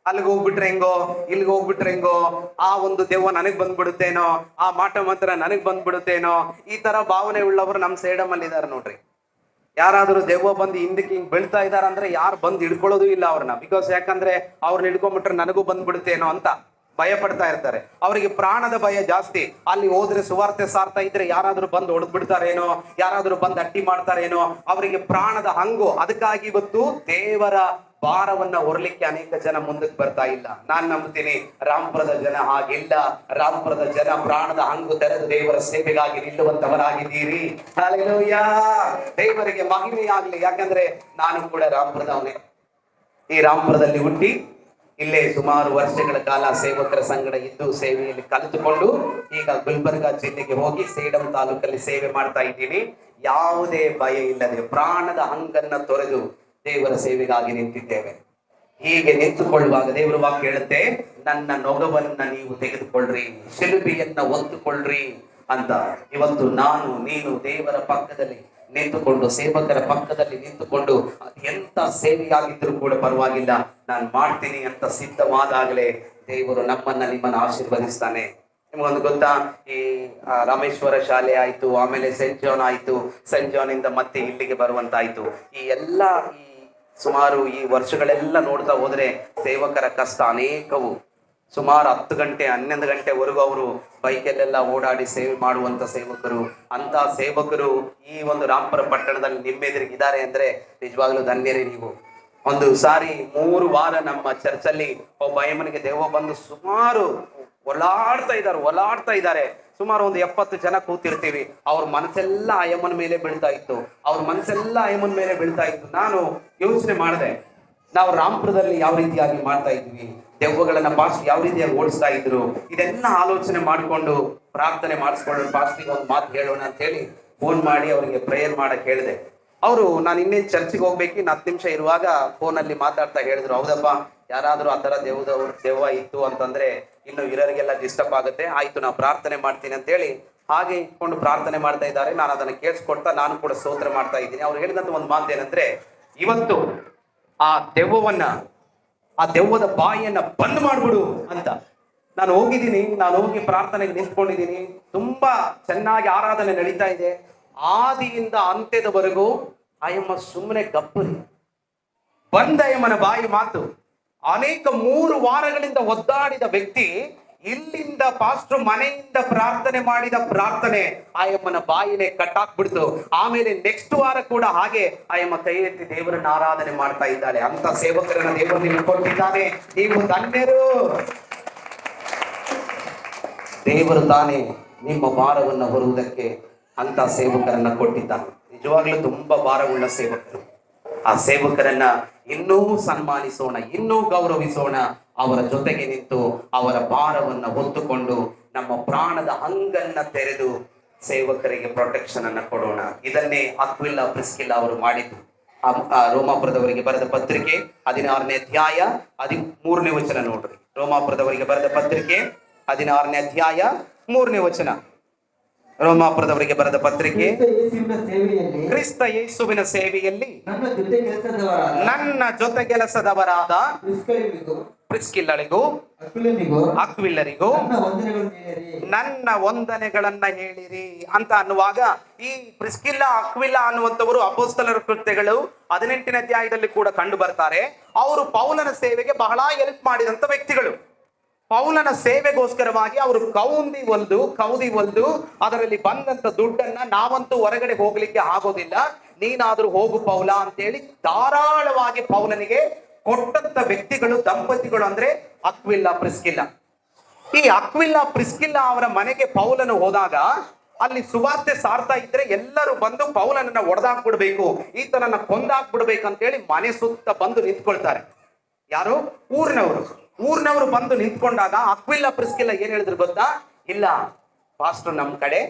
ಅಲ್ಲಿಗೆ ಹೋಗ್ಬಿಟ್ರೆ ಹೆಂಗೋ, ಇಲ್ಲಿಗೆ ಹೋಗ್ಬಿಟ್ರೆ ಹೆಂಗೋ, ಆ ಒಂದು ದೆವ್ವ ನನಗ್ ಬಂದ್ಬಿಡುತ್ತೇನೋ, ಆ ಮಾಟ ಮಂತ್ರ ನನಗ್ ಬಂದ್ಬಿಡುತ್ತೇನೋ, ಈ ತರ ಭಾವನೆ ಉಳ್ಳವರು ನಮ್ ಸೇಡಮ್ ಅಲ್ಲಿ ಇದಾರೆ ನೋಡ್ರಿ. ಯಾರಾದ್ರೂ ದೆವ್ವ ಬಂದು ಹಿಂದಕ್ಕೆ ಹಿಂಗ್ ಬೀಳ್ತಾ ಇದಾರ ಅಂದ್ರೆ ಯಾರು ಬಂದು ಹಿಡ್ಕೊಳ್ಳೋದು ಇಲ್ಲ ಅವ್ರನ್ನ. ಬಿಕಾಸ್ ಯಾಕಂದ್ರೆ ಅವ್ರನ್ನ ಹಿಡ್ಕೊಂಡ್ಬಿಟ್ರೆ ನನಗೂ ಬಂದ್ಬಿಡುತ್ತೇನೋ ಅಂತ ಭಯ ಪಡ್ತಾ ಇರ್ತಾರೆ. ಅವರಿಗೆ ಪ್ರಾಣದ ಭಯ ಜಾಸ್ತಿ. ಅಲ್ಲಿ ಹೋದ್ರೆ ಸುವಾರ್ತೆ ಸಾರ್ತಾ ಇದ್ರೆ ಯಾರಾದ್ರೂ ಬಂದು ಹೊಡೆದ್ ಬಿಡ್ತಾರೇನೋ, ಯಾರಾದ್ರೂ ಬಂದು ಅಟ್ಟಿ ಮಾಡ್ತಾರೇನೋ, ಅವರಿಗೆ ಪ್ರಾಣದ ಹಂಗು. ಅದಕ್ಕಾಗಿ ಇವತ್ತು ದೇವರ ಭಾರವನ್ನ ಹೊರಲಿಕ್ಕೆ ಅನೇಕ ಜನ ಮುಂದಕ್ಕೆ ಬರ್ತಾ ಇಲ್ಲ. ನಾನ್ ನಂಬ್ತೀನಿ ರಾಮಪುರದ ಜನ ಹಾಗಿಲ್ಲ. ರಾಮಪುರದ ಜನ ಪ್ರಾಣದ ಹಂಗು ತೆರೆದು ದೇವರ ಸೇವೆಗಾಗಿ ನಿಲ್ಲುವಂತವರಾಗಿದ್ದೀರಿ. ಹಲ್ಲೆಲೂಯಾ, ದೇವರಿಗೆ ಮಹಿಮೆಯಾಗ್ಲಿ. ಯಾಕಂದ್ರೆ ನಾನು ಕೂಡ ರಾಮಪುರದವನೇ. ಈ ರಾಮಪುರದಲ್ಲಿ ಹುಟ್ಟಿ ಇಲ್ಲೇ ಸುಮಾರು ವರ್ಷಗಳ ಕಾಲ ಸೇವಕರ ಸಂಗಡ ಇದ್ದು ಸೇವೆಯಲ್ಲಿ ಕಲಿತುಕೊಂಡು ಈಗ ಗುಲ್ಬರ್ಗಾ ಜಿಲ್ಲೆಗೆ ಹೋಗಿ ಸೇಡಂ ತಾಲೂಕಲ್ಲಿ ಸೇವೆ ಮಾಡ್ತಾ ಇದ್ದೀನಿ. ಯಾವುದೇ ಭಯ ಇಲ್ಲದೆ ಪ್ರಾಣದ ಹಂಗನ್ನ ತೊರೆದು ದೇವರ ಸೇವೆಗಾಗಿ ನಿಂತಿದ್ದೇವೆ. ಹೀಗೆ ನಿಂತುಕೊಳ್ಳುವಾಗ ದೇವರ ವಾಕ್ಯ ಹೇಳುತ್ತೆ, ನನ್ನ ನೊಗವನ್ನ ನೀವು ತೆಗೆದುಕೊಳ್ಳ್ರಿ, ಶಿಲುಬೆಯನ್ನ ಹೊತ್ತುಕೊಳ್ಳ್ರಿ ಅಂತ. ಇವತ್ತು ನಾನು ನೀನು ದೇವರ ಪಕ್ಕದಲ್ಲಿ ನಿಂತುಕೊಂಡು, ಸೇವಕರ ಪಕ್ಕದಲ್ಲಿ ನಿಂತುಕೊಂಡು ಎಂತ ಸೇವೆಯಾಗಿದ್ರು ಕೂಡ ಪರವಾಗಿಲ್ಲ, ನಾನು ಮಾಡ್ತೀನಿ ಅಂತ ಸಿದ್ಧವಾದಾಗಲೇ ದೇವರು ನಿಮ್ಮನ್ನ ಆಶೀರ್ವದಿಸ್ತಾನೆ. ನಿಮ್ಗೊಂದು ಗೊತ್ತಾ, ಈ ರಾಮೇಶ್ವರ ಶಾಲೆ ಆಯ್ತು, ಆಮೇಲೆ ಸೆಂಟ್ ಜಾನ್ ಆಯ್ತು, ಸೆಂಟ್ ಜಾನ್ ಇಂದ ಮತ್ತೆ ಇಲ್ಲಿಗೆ ಬರುವಂತಾಯ್ತು. ಈ ಸುಮಾರು ಈ ವರ್ಷಗಳೆಲ್ಲ ನೋಡ್ತಾ ಹೋದ್ರೆ ಸೇವಕರ ಕಷ್ಟ ಅನೇಕವು. ಸುಮಾರು 10 ಗಂಟೆ 11 ಗಂಟೆವರೆಗೂ ಅವರು ಬೈಕಲ್ಲೆಲ್ಲ ಓಡಾಡಿ ಸೇವೆ ಮಾಡುವಂತ ಸೇವಕರು. ಅಂತ ಸೇವಕರು ಈ ಒಂದು ರಾಮಪುರ ಪಟ್ಟಣದಲ್ಲಿ ನಿಮ್ಮೆದುರಿಗಿದ್ದಾರೆ ಅಂದ್ರೆ ನಿಜವಾಗ್ಲೂ ಧನ್ಯರೇ ನೀವು. ಒಂದು ಸಾರಿ 3 ವಾರ ನಮ್ಮ ಚರ್ಚಲ್ಲಿ ಒಬ್ಬ ಅಯ್ಯಮ್ಮನಿಗೆ ದೆವ್ವ ಬಂದು ಸುಮಾರು ಒಲಾಡ್ತಾ ಇದ್ದಾರೆ. ಸುಮಾರು ಒಂದು 70 ಜನ ಕೂತಿರ್ತೀವಿ. ಅವ್ರ ಮನಸ್ಸೆಲ್ಲ ಅಯ್ಯಮ್ಮನ ಮೇಲೆ ಬೀಳ್ತಾ ಇತ್ತು. ನಾನು ಯೋಚನೆ ಮಾಡಿದೆ, ನಾವು ರಾಮಪುರದಲ್ಲಿ ಯಾವ ರೀತಿಯಾಗಿ ಮಾಡ್ತಾ ಇದ್ವಿ, ದೆವ್ವಗಳನ್ನ ಪಾಸ್ಟ್ ಯಾವ ರೀತಿಯಾಗಿ ಓಡಿಸ್ತಾ ಇದ್ರು, ಇದೆಲ್ಲ ಆಲೋಚನೆ ಮಾಡಿಕೊಂಡು ಪ್ರಾರ್ಥನೆ ಮಾಡಿಸ್ಕೊಂಡು ಪಾಸ್ಟಿಗೆ ಒಂದು ಮಾತು ಹೇಳೋಣ ಅಂತ ಹೇಳಿ ಫೋನ್ ಮಾಡಿ ಅವರಿಗೆ ಪ್ರೇಯರ್ ಮಾಡಕ್ ಹೇಳಿದೆ. ಅವರು ನಾನು ಇನ್ನೇನು ಚರ್ಚಿಗೆ ಹೋಗ್ಬೇಕು, 10 ನಿಮಿಷ ಇರುವಾಗ ಫೋನಲ್ಲಿ ಮಾತಾಡ್ತಾ ಹೇಳಿದ್ರು, ಹೌದಪ್ಪ ಯಾರಾದ್ರೂ ಆ ತರ ದೆವ್ವ ಇತ್ತು ಅಂತಂದ್ರೆ ಇನ್ನು ಇರೋರಿಗೆಲ್ಲ ಡಿಸ್ಟರ್ಬ್ ಆಗುತ್ತೆ, ಆಯ್ತು ನಾವು ಪ್ರಾರ್ಥನೆ ಮಾಡ್ತೀನಿ ಅಂತ ಹೇಳಿ ಹಾಗೆ ಇಟ್ಕೊಂಡು ಪ್ರಾರ್ಥನೆ ಮಾಡ್ತಾ ಇದ್ದಾರೆ. ನಾನು ಅದನ್ನ ಕೇಳಿಸ್ಕೊಡ್ತಾ ನಾನು ಕೂಡ ಸ್ತೋತ್ರ ಮಾಡ್ತಾ ಇದ್ದೀನಿ. ಅವ್ರು ಹೇಳಿದಂತ ಒಂದು ಮಾತು ಏನಂದ್ರೆ, ಇವತ್ತು ಆ ದೆವ್ವದ ಬಾಯಿಯನ್ನ ಬಂದ್ ಮಾಡ್ಬಿಡು ಅಂತ. ನಾನು ಹೋಗಿ ಪ್ರಾರ್ಥನೆಗೆ ನಿಂತ್ಕೊಂಡಿದ್ದೀನಿ. ತುಂಬಾ ಚೆನ್ನಾಗಿ ಆರಾಧನೆ ನಡೀತಾ ಇದೆ. ಆದಿಯಿಂದ ಅಂತ್ಯದವರೆಗೂ ಅಯ್ಯಮ್ಮ ಸುಮ್ಮನೆ ಗಪ್ಪರಿ. ಬಂದ ಅಯ್ಯಮ್ಮನ ಬಾಯಿ ಮಾತು. ಅನೇಕ 3 ವಾರಗಳಿಂದ ಒದ್ದಾಡಿದ ವ್ಯಕ್ತಿ ಇಲ್ಲಿಂದ ಪಾಸ್ಟರ್ ಮನೆಯಿಂದ ಪ್ರಾರ್ಥನೆ ಮಾಡಿದ ಪ್ರಾರ್ಥನೆ ಅಯ್ಯಮ್ಮನ ಬಾಯಿನೇ ಕಟ್ಟಾಕ್ಬಿಡ್ತು. ಆಮೇಲೆ ನೆಕ್ಸ್ಟ್ ವಾರ ಕೂಡ ಹಾಗೆ ಅಯ್ಯಮ್ಮ ಕೈ ಎತ್ತಿ ದೇವರನ್ನ ಆರಾಧನೆ ಮಾಡ್ತಾ ಇದ್ದಾಳೆ. ಅಂತ ಸೇವಕರನ್ನ ದೇವರು ನಿಮಗೆ ಕೊಟ್ಟಿದ್ದಾನೆ. ನೀವು ಧನ್ಯರು. ದೇವರು ತಾನೇ ನಿಮ್ಮ ಭಾರವನ್ನ ಹೊರುವುದಕ್ಕೆ ಅಂತ ಸೇವಕರನ್ನ ಕೊಟ್ಟಿದ್ದಾನೆ. ನಿಜವಾಗ್ಲೂ ತುಂಬಾ ಭಾರವುಳ್ಳ ಸೇವಕರು. ಆ ಸೇವಕರನ್ನ ಇನ್ನೂ ಸನ್ಮಾನಿಸೋಣ, ಇನ್ನೂ ಗೌರವಿಸೋಣ. ಅವರ ಜೊತೆಗೆ ನಿಂತು ಅವರ ಭಾರವನ್ನ ಹೊತ್ತುಕೊಂಡು ನಮ್ಮ ಪ್ರಾಣದ ಹಂಗನ್ನ ತೆರೆದು ಸೇವಕರಿಗೆ ಪ್ರೊಟೆಕ್ಷನ್ ಅನ್ನ ಕೊಡೋಣ. ಇದನ್ನೇ ಅಕ್ವಿಲಾ ಪ್ರಿಸ್ಕಿಲ್ಲಾ ಅವರು ಮಾಡಿದ್ದು. ರೋಮಾಪುರದವರಿಗೆ ಬರೆದ ಪತ್ರಿಕೆ 16ನೇ ಅಧ್ಯಾಯ 13ನೇ ವಚನ ನೋಡ್ರಿ. ರೋಮಾಪುರದವರಿಗೆ ಬರೆದ ಪತ್ರಿಕೆ 16ನೇ ಅಧ್ಯಾಯ 3ನೇ ವಚನ. ರೋಮಾಪುರದವರಿಗೆ ಬರೆದ ಪತ್ರಿಕೆ, ಕ್ರಿಸ್ತ ಯೇಸುವಿನ ಸೇವೆಯಲ್ಲಿ ನನ್ನ ಜೊತೆ ಕೆಲಸದವರಾದ ಪ್ರಿಸ್ಕಿಲ್ಲಳಿಗೂ ಅಕ್ವಿಲರಿಗೂ ನನ್ನ ವಂದನೆಗಳನ್ನ ಹೇಳಿರಿ ಅಂತ ಅನ್ನುವಾಗ, ಈ ಪ್ರಿಸ್ಕಿಲ್ಲಾ ಅಕ್ವಿಲಾ ಅನ್ನುವಂಥವರು ಅಪೊಸ್ತಲರ ಕೃತ್ಯಗಳು 18ನೇ ಅಧ್ಯಾಯದಲ್ಲಿ ಕೂಡ ಕಂಡು ಬರ್ತಾರೆ. ಅವರು ಪೌಲನ ಸೇವೆಗೆ ಬಹಳ ಹೆಲ್ಪ್ ಮಾಡಿದಂತ ವ್ಯಕ್ತಿಗಳು. ಪೌಲನ ಸೇವೆಗೋಸ್ಕರವಾಗಿ ಅವರು ಕೌದಿ ಒಲ್ದು ಅದರಲ್ಲಿ ಬಂದಂತ ದುಡ್ಡನ್ನ ನಾವಂತೂ ಹೊರಗಡೆ ಹೋಗ್ಲಿಕ್ಕೆ ಆಗೋದಿಲ್ಲ, ನೀನಾದ್ರೂ ಹೋಗು ಪೌಲ ಅಂತೇಳಿ ಧಾರಾಳವಾಗಿ ಪೌಲನಿಗೆ ಕೊಟ್ಟಂತ ವ್ಯಕ್ತಿಗಳು, ದಂಪತಿಗಳು ಅಂದ್ರೆ ಅಕ್ವಿಲಾ ಪ್ರಿಸ್ಕಿಲ್ಲಾ. ಈ ಅಕ್ವಿಲಾ ಪ್ರಿಸ್ಕಿಲ್ಲಾ ಅವರ ಮನೆಗೆ ಪೌಲನು ಹೋದಾಗ ಅಲ್ಲಿ ಸುವಾರ್ತೆ ಸಾರ್ತಾ ಇದ್ರೆ ಎಲ್ಲರೂ ಬಂದು ಪೌಲನನ್ನ ಒಡೆದಾಕ್ಬಿಡ್ಬೇಕು, ಈತನನ್ನ ಕೊಂದಾಕ್ಬಿಡ್ಬೇಕು ಅಂತೇಳಿ ಮನೆ ಸುತ್ತ ಬಂದು ನಿಂತ್ಕೊಳ್ತಾರೆ. ಯಾರು? ಊರಿನವರು. ಊರ್ನವರು ಬಂದು ನಿಂತ್ಕೊಂಡಾಗ ಅಕ್ವಿಲ್ಲ ಪ್ರಿಸ್ಕಿಲ್ಲ ಏನ್ ಹೇಳಿದ್ರು ಗೊತ್ತಾ? ಇಲ್ಲ, ಪಾಸ್ಟರ್ ನಮ್ ಕಡೆ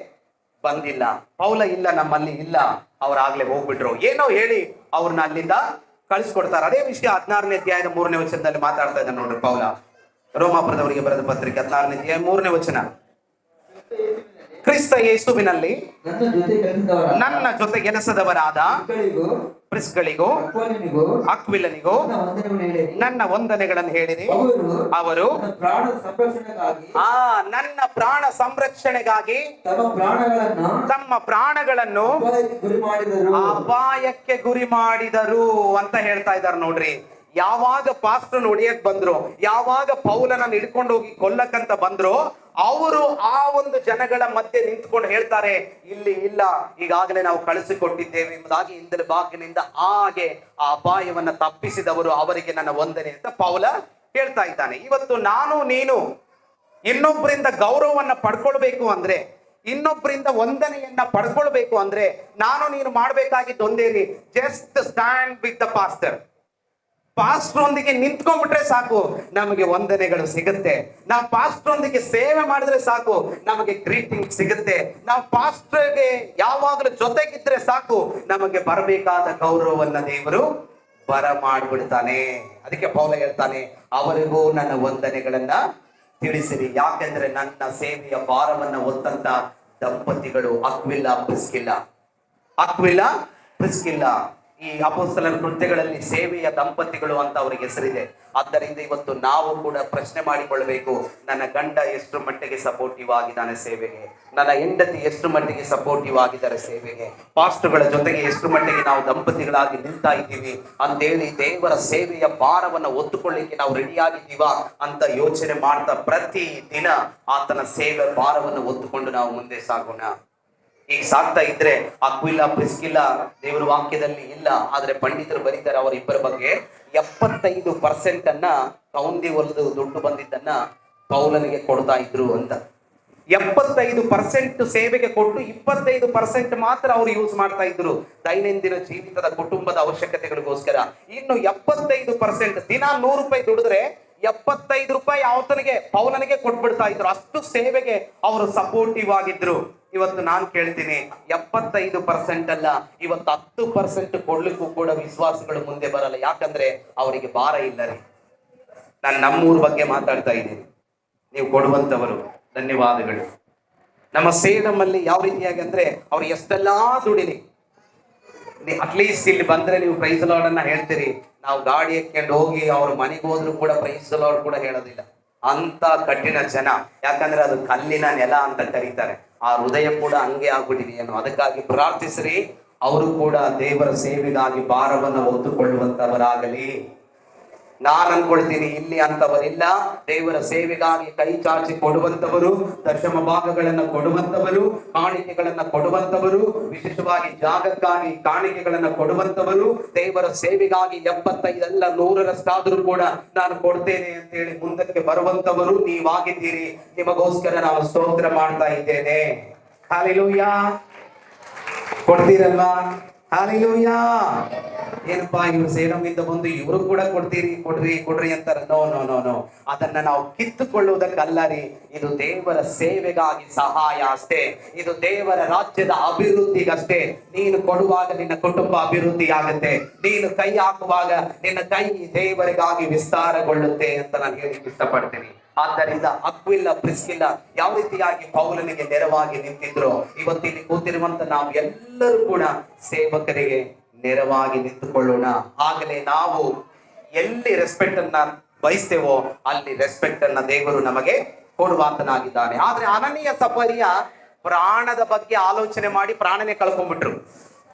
ಬಂದಿಲ್ಲ, ಪೌಲ ಇಲ್ಲ, ನಮ್ಮಲ್ಲಿ ಇಲ್ಲ, ಅವ್ರಾಗ್ಲೇ ಹೋಗ್ಬಿಟ್ರು ಏನೋ ಹೇಳಿ ಅವ್ರನ್ನ ಅಲ್ಲಿಂದ ಕಳಿಸ್ಕೊಡ್ತಾರೆ. ಅದೇ ವಿಷಯ 16ನೇ ಅಧ್ಯಾಯದ 3ನೇ ವಚನದಲ್ಲಿ ಮಾತಾಡ್ತಾ ಇದ್ದಾನೆ ನೋಡ್ರಿ ಪೌಲ. ರೋಮಾಪುರದವರಿಗೆ ಬರೆದ ಪತ್ರಿಕೆ 16ನೇ ಅಧ್ಯಾಯ 3ನೇ ವಚನ. ಕ್ರಿಸ್ತ ಯೇಸುವಿನಲ್ಲಿ ನನ್ನ ಜೊತೆ ಕೆಲಸದವರಾದ ಪ್ರಿಸ್ಗಳಿಗೂ ಅಕ್ವಿಲನಿಗೂ ನನ್ನ ವಂದನೆಗಳನ್ನು ಹೇಳಿರಿ. ಅವರು ನನ್ನ ಪ್ರಾಣ ಸಂರಕ್ಷಣೆಗಾಗಿ ತಮ್ಮ ಪ್ರಾಣಗಳನ್ನು ಅಪಾಯಕ್ಕೆ ಗುರಿ ಮಾಡಿದರು ಅಂತ ಹೇಳ್ತಾ ಇದ್ದಾರೆ ನೋಡ್ರಿ. ಯಾವಾಗ ಪಾಸ್ಟರ್ ಹೊಡಿಯಕ್ ಬಂದ್ರು, ಯಾವಾಗ ಪೌಲನ ಹಿಡ್ಕೊಂಡು ಹೋಗಿ ಕೊಲ್ಲಕ್ಕಂತ ಬಂದ್ರು, ಅವರು ಆ ಒಂದು ಜನಗಳ ಮಧ್ಯೆ ನಿಂತ್ಕೊಂಡು ಹೇಳ್ತಾರೆ, ಇಲ್ಲಿ ಇಲ್ಲ, ಈಗಾಗಲೇ ನಾವು ಕಳಿಸಿಕೊಟ್ಟಿದ್ದೇವೆ ಎಂಬುದಾಗಿ ಇಂದಲ ಬಾಗಿಲಿಂದ ಹಾಗೆ ಆ ಅಪಾಯವನ್ನ ತಪ್ಪಿಸಿದವರು, ಅವರಿಗೆ ನನ್ನ ವಂದನೆ ಅಂತ ಪೌಲ ಹೇಳ್ತಾ ಇದ್ದಾನೆ. ಇವತ್ತು ನಾನು ನೀನು ಇನ್ನೊಬ್ಬರಿಂದ ಗೌರವವನ್ನ ಪಡ್ಕೊಳ್ಬೇಕು ಅಂದ್ರೆ, ಇನ್ನೊಬ್ಬರಿಂದ ವಂದನೆಯನ್ನ ಪಡ್ಕೊಳ್ಬೇಕು ಅಂದ್ರೆ, ನಾನು ನೀನು ಮಾಡ್ಬೇಕಾಗಿದ್ದು ಒಂದೇರಿ, just stand with the pastor. ಪಾಸ್ಟ್ರೊಂದಿಗೆ ನಿಂತ್ಕೊಂಡ್ಬಿಟ್ರೆ ಸಾಕು, ನಮಗೆ ವಂದನೆಗಳು ಸಿಗುತ್ತೆ. ನಾವು ಪಾಸ್ಟ್ರೊಂದಿಗೆ ಸೇವೆ ಮಾಡಿದ್ರೆ ಸಾಕು, ನಮಗೆ ಗ್ರೀಟಿಂಗ್ ಸಿಗುತ್ತೆ. ನಾವು ಪಾಸ್ಟರ್ಗೆ ಯಾವಾಗಲೂ ಜೊತೆಗಿದ್ರೆ ಸಾಕು, ನಮಗೆ ಬರಬೇಕಾದ ಗೌರವವನ್ನ ದೇವರು ಬರ ಮಾಡ್ಬಿಡ್ತಾನೆ. ಅದಕ್ಕೆ ಪೌಲ ಹೇಳ್ತಾನೆ, ಅವರಿಗೂ ನನ್ನ ವಂದನೆಗಳನ್ನ ತಿಳಿಸಿರಿ, ಯಾಕೆಂದ್ರೆ ನನ್ನ ಸೇವೆಯ ಭಾರವನ್ನ ಹೊತ್ತಂತ ದಂಪತಿಗಳು ಅಕ್ವಿಲ್ಲ ಪ್ರಿಸ್ಕಿಲ್ಲ. ಅಕ್ವಿಲ್ಲ ಪ್ರಿಸ್ಕಿಲ್ಲ ಈ ಅಪೊಸ್ತಲರ ಕೃತ್ಯಗಳಲ್ಲಿ ಸೇವೆಯ ದಂಪತಿಗಳು ಅಂತ ಅವರಿಗೆ ಹೆಸರಿದೆ. ಆದ್ದರಿಂದ ಇವತ್ತು ನಾವು ಕೂಡ ಪ್ರಶ್ನೆ ಮಾಡಿಕೊಳ್ಬೇಕು, ನನ್ನ ಗಂಡ ಎಷ್ಟು ಮಟ್ಟಿಗೆ ಸಪೋರ್ಟಿವ್ ಆಗಿದ್ದಾನೆ ಸೇವೆಗೆ, ನನ್ನ ಹೆಂಡತಿ ಎಷ್ಟು ಮಟ್ಟಿಗೆ ಸಪೋರ್ಟಿವ್ ಆಗಿದ್ದಾರೆ ಸೇವೆಗೆ, ಪಾಸ್ಟರ್ಗಳ ಜೊತೆಗೆ ಎಷ್ಟು ಮಟ್ಟಿಗೆ ನಾವು ದಂಪತಿಗಳಾಗಿ ನಿಲ್ತಾ ಇದ್ದೀವಿ ಅಂತೇಳಿ ದೇವರ ಸೇವೆಯ ಭಾರವನ್ನು ಹೊತ್ತುಕೊಳ್ಳಿಕ್ಕೆ ನಾವು ರೆಡಿಯಾಗಿದ್ದೀವಾ ಅಂತ ಯೋಚನೆ ಮಾಡ್ತಾ ಪ್ರತಿ ದಿನ ಆತನ ಸೇವೆ ಭಾರವನ್ನು ಹೊತ್ತುಕೊಂಡು ನಾವು ಮುಂದೆ ಸಾಗೋಣ. ಈಗ ಸಾಕ್ತಾ ಇದ್ರೆ ಅಕ್ವಿಲ್ಲ ಪ್ರಿಸ್ಕಿಲ್ಲ ದೇವರ ವಾಕ್ಯದಲ್ಲಿ ಇಲ್ಲ, ಆದ್ರೆ ಪಂಡಿತರು ಬರೀತಾರೆ ಅವರಿಬ್ಬರ ಬಗ್ಗೆ 75% ಅನ್ನ ಕೌಂದಿ ಹೊಲದು ದುಡ್ಡು ಬಂದಿದ್ದನ್ನ ಪೌಲನಿಗೆ ಕೊಡ್ತಾ ಇದ್ರು ಅಂತ. 75% ಸೇವೆಗೆ ಕೊಟ್ಟು 25% ಮಾತ್ರ ಅವ್ರು ಯೂಸ್ ಮಾಡ್ತಾ ಇದ್ರು ದೈನಂದಿನ ಜೀವಿತದ ಕುಟುಂಬದ ಅವಶ್ಯಕತೆಗಳಿಗೋಸ್ಕರ. ಇನ್ನು 75% ದಿನ 100 ರೂಪಾಯಿ ದುಡಿದ್ರೆ 75 ರೂಪಾಯಿ ಆತನಿಗೆ ಪೌಲನಿಗೆ ಕೊಟ್ಬಿಡ್ತಾ ಇದ್ರು. ಅಷ್ಟು ಸೇವೆಗೆ ಅವರು ಸಪೋರ್ಟಿವ್ ಆಗಿದ್ರು. ಇವತ್ತು ನಾನು ಕೇಳ್ತೀನಿ, 75% ಅಲ್ಲ, ಇವತ್ತು 10% ಕೊಡ್ಲಿಕ್ಕೂ ಕೂಡ ವಿಶ್ವಾಸಿಗಳು ಮುಂದೆ ಬರಲ್ಲ. ಯಾಕಂದ್ರೆ ಅವರಿಗೆ ಭಾರ ಇಲ್ಲ ರೀ. ನಾನು ನಮ್ಮೂರ ಬಗ್ಗೆ ಮಾತಾಡ್ತಾ ಇದ್ದೀನಿ, ನೀವು ಕೊಡುವಂತವರು ಧನ್ಯವಾದಗಳು. ನಮ್ಮ ಸೇಡಮಲ್ಲಿ ಯಾವ ರೀತಿಯಾಗಿ ಅಂದ್ರೆ ಅವ್ರು ಎಷ್ಟೆಲ್ಲಾ ದುಡಿಲಿ, ಅಟ್ಲೀಸ್ಟ್ ಇಲ್ಲಿ ಬಂದ್ರೆ ನೀವು ಪ್ರೈಸ್ ಲಾರ್ಡ್ ಅನ್ನ ಹೇಳ್ತೀರಿ, ನಾವು ಗಾಡಿ ಎಕ್ಕೊಂಡು ಹೋಗಿ ಅವ್ರ ಮನೆಗೆ ಹೋದ್ರು ಕೂಡ ಪ್ರೈಸ್ ಲಾರ್ಡ್ ಕೂಡ ಹೇಳೋದಿಲ್ಲ. ಅಂತ ಕಠಿಣ ಜನ, ಯಾಕಂದ್ರೆ ಅದು ಕಲ್ಲಿನ ನೆಲ ಅಂತ ಕರೀತಾರೆ. ಆ ಹೃದಯ ಕೂಡ ಹಂಗೆ ಆಗ್ಬಿಟ್ಟಿದೆಯೇನೋ. ಅದಕ್ಕಾಗಿ ಪ್ರಾರ್ಥಿಸ್ರಿ, ಅವರು ಕೂಡ ದೇವರ ಸೇವೆಗಾಗಿ ಭಾರವನ್ನು ಹೊತ್ತುಕೊಳ್ಳುವಂತವರಾಗಲಿ. ನಾನು ಅನ್ಕೊಳ್ತೀನಿ, ಇಲ್ಲಿ ಅಂತವರಿಲ್ಲ. ದೇವರ ಸೇವೆಗಾಗಿ ಕೈ ಚಾಚಿ ಕೊಡುವಂತವರು, ದಶಮ ಭಾಗಗಳನ್ನ ಕೊಡುವಂತವರು, ಕಾಣಿಕೆಗಳನ್ನ ಕೊಡುವಂತವರು, ವಿಶೇಷವಾಗಿ ಜಾಗಕ್ಕಾಗಿ ಕಾಣಿಕೆಗಳನ್ನ ಕೊಡುವಂತವರು, ದೇವರ ಸೇವೆಗಾಗಿ 75 ಅಲ್ಲ 100ರಷ್ಟಾದ್ರೂ ಕೂಡ ನಾನು ಕೊಡ್ತೇನೆ ಅಂತ ಹೇಳಿ ಮುಂದಕ್ಕೆ ಬರುವಂತವರು ನೀವಾಗಿದ್ದೀರಿ. ನಿಮಗೋಸ್ಕರ ನಾನು ಸ್ತೋತ್ರ ಮಾಡ್ತಾ ಇದ್ದೇನೆ. ಹಲ್ಲೆಲೂಯಾ. ಕೊಡ್ತೀರಲ್ವಾ? ಹಲ್ಲೆಲೂಯಾ. ಏನಪ್ಪಾ ಇವ್ರು ಸೇರಮಿಂದ ಬಂದು ಇವರು ಕೂಡ ಕೊಡ್ತೀರಿ, ಕೊಡ್ರಿ ಅಂತಾರೆ. ನೋ ನೋ ನೋ ನೋ, ಅದನ್ನ ನಾವು ಕಿತ್ತುಕೊಳ್ಳುವುದಕ್ಕಲ್ಲ ರೀ. ಇದು ದೇವರ ಸೇವೆಗಾಗಿ ಸಹಾಯ ಅಷ್ಟೇ. ಇದು ದೇವರ ರಾಜ್ಯದ ಅಭಿವೃದ್ಧಿಗಷ್ಟೇ. ನೀನು ಕೊಡುವಾಗ ನಿನ್ನ ಕುಟುಂಬ ಅಭಿವೃದ್ಧಿ ಆಗುತ್ತೆ, ನೀನು ಕೈ ಹಾಕುವಾಗ ನಿನ್ನ ಕೈ ದೇವರಿಗಾಗಿ ವಿಸ್ತಾರಗೊಳ್ಳುತ್ತೆ ಅಂತ ನಾನು ಹೇಳಿಕ್ಕೆ ಇಷ್ಟಪಡ್ತೀನಿ. ಆದ್ದರಿಂದ ಅಕ್ವಿಲ್ಲ ಪ್ರಿಸ್ಕಿಲ್ಲ ಯಾವ ರೀತಿಯಾಗಿ ಪೌಲನಿಗೆ ನೆರವಾಗಿ ನಿಂತಿದ್ರು, ಇವತ್ತಿಲ್ಲಿ ಕೂತಿರುವಂತ ನಾವು ಎಲ್ಲರೂ ಕೂಡ ಸೇವಕರಿಗೆ ನೆರವಾಗಿ ನಿಂತುಕೊಳ್ಳೋಣ. ಆಗಲೇ ನಾವು ಎಲ್ಲಿ ರೆಸ್ಪೆಕ್ಟ್ ಅನ್ನ ಬಯಸ್ತೇವೋ ಅಲ್ಲಿ ರೆಸ್ಪೆಕ್ಟ್ ಅನ್ನ ದೇವರು ನಮಗೆ ಕೊಡುವಾತನಾಗಿದ್ದಾನೆ. ಆದ್ರೆ ಅನನೀಯ ಸಫರಿಯ ಪ್ರಾಣದ ಬಗ್ಗೆ ಆಲೋಚನೆ ಮಾಡಿ ಪ್ರಾಣನೇ ಕಳ್ಕೊಂಡ್ಬಿಟ್ರು.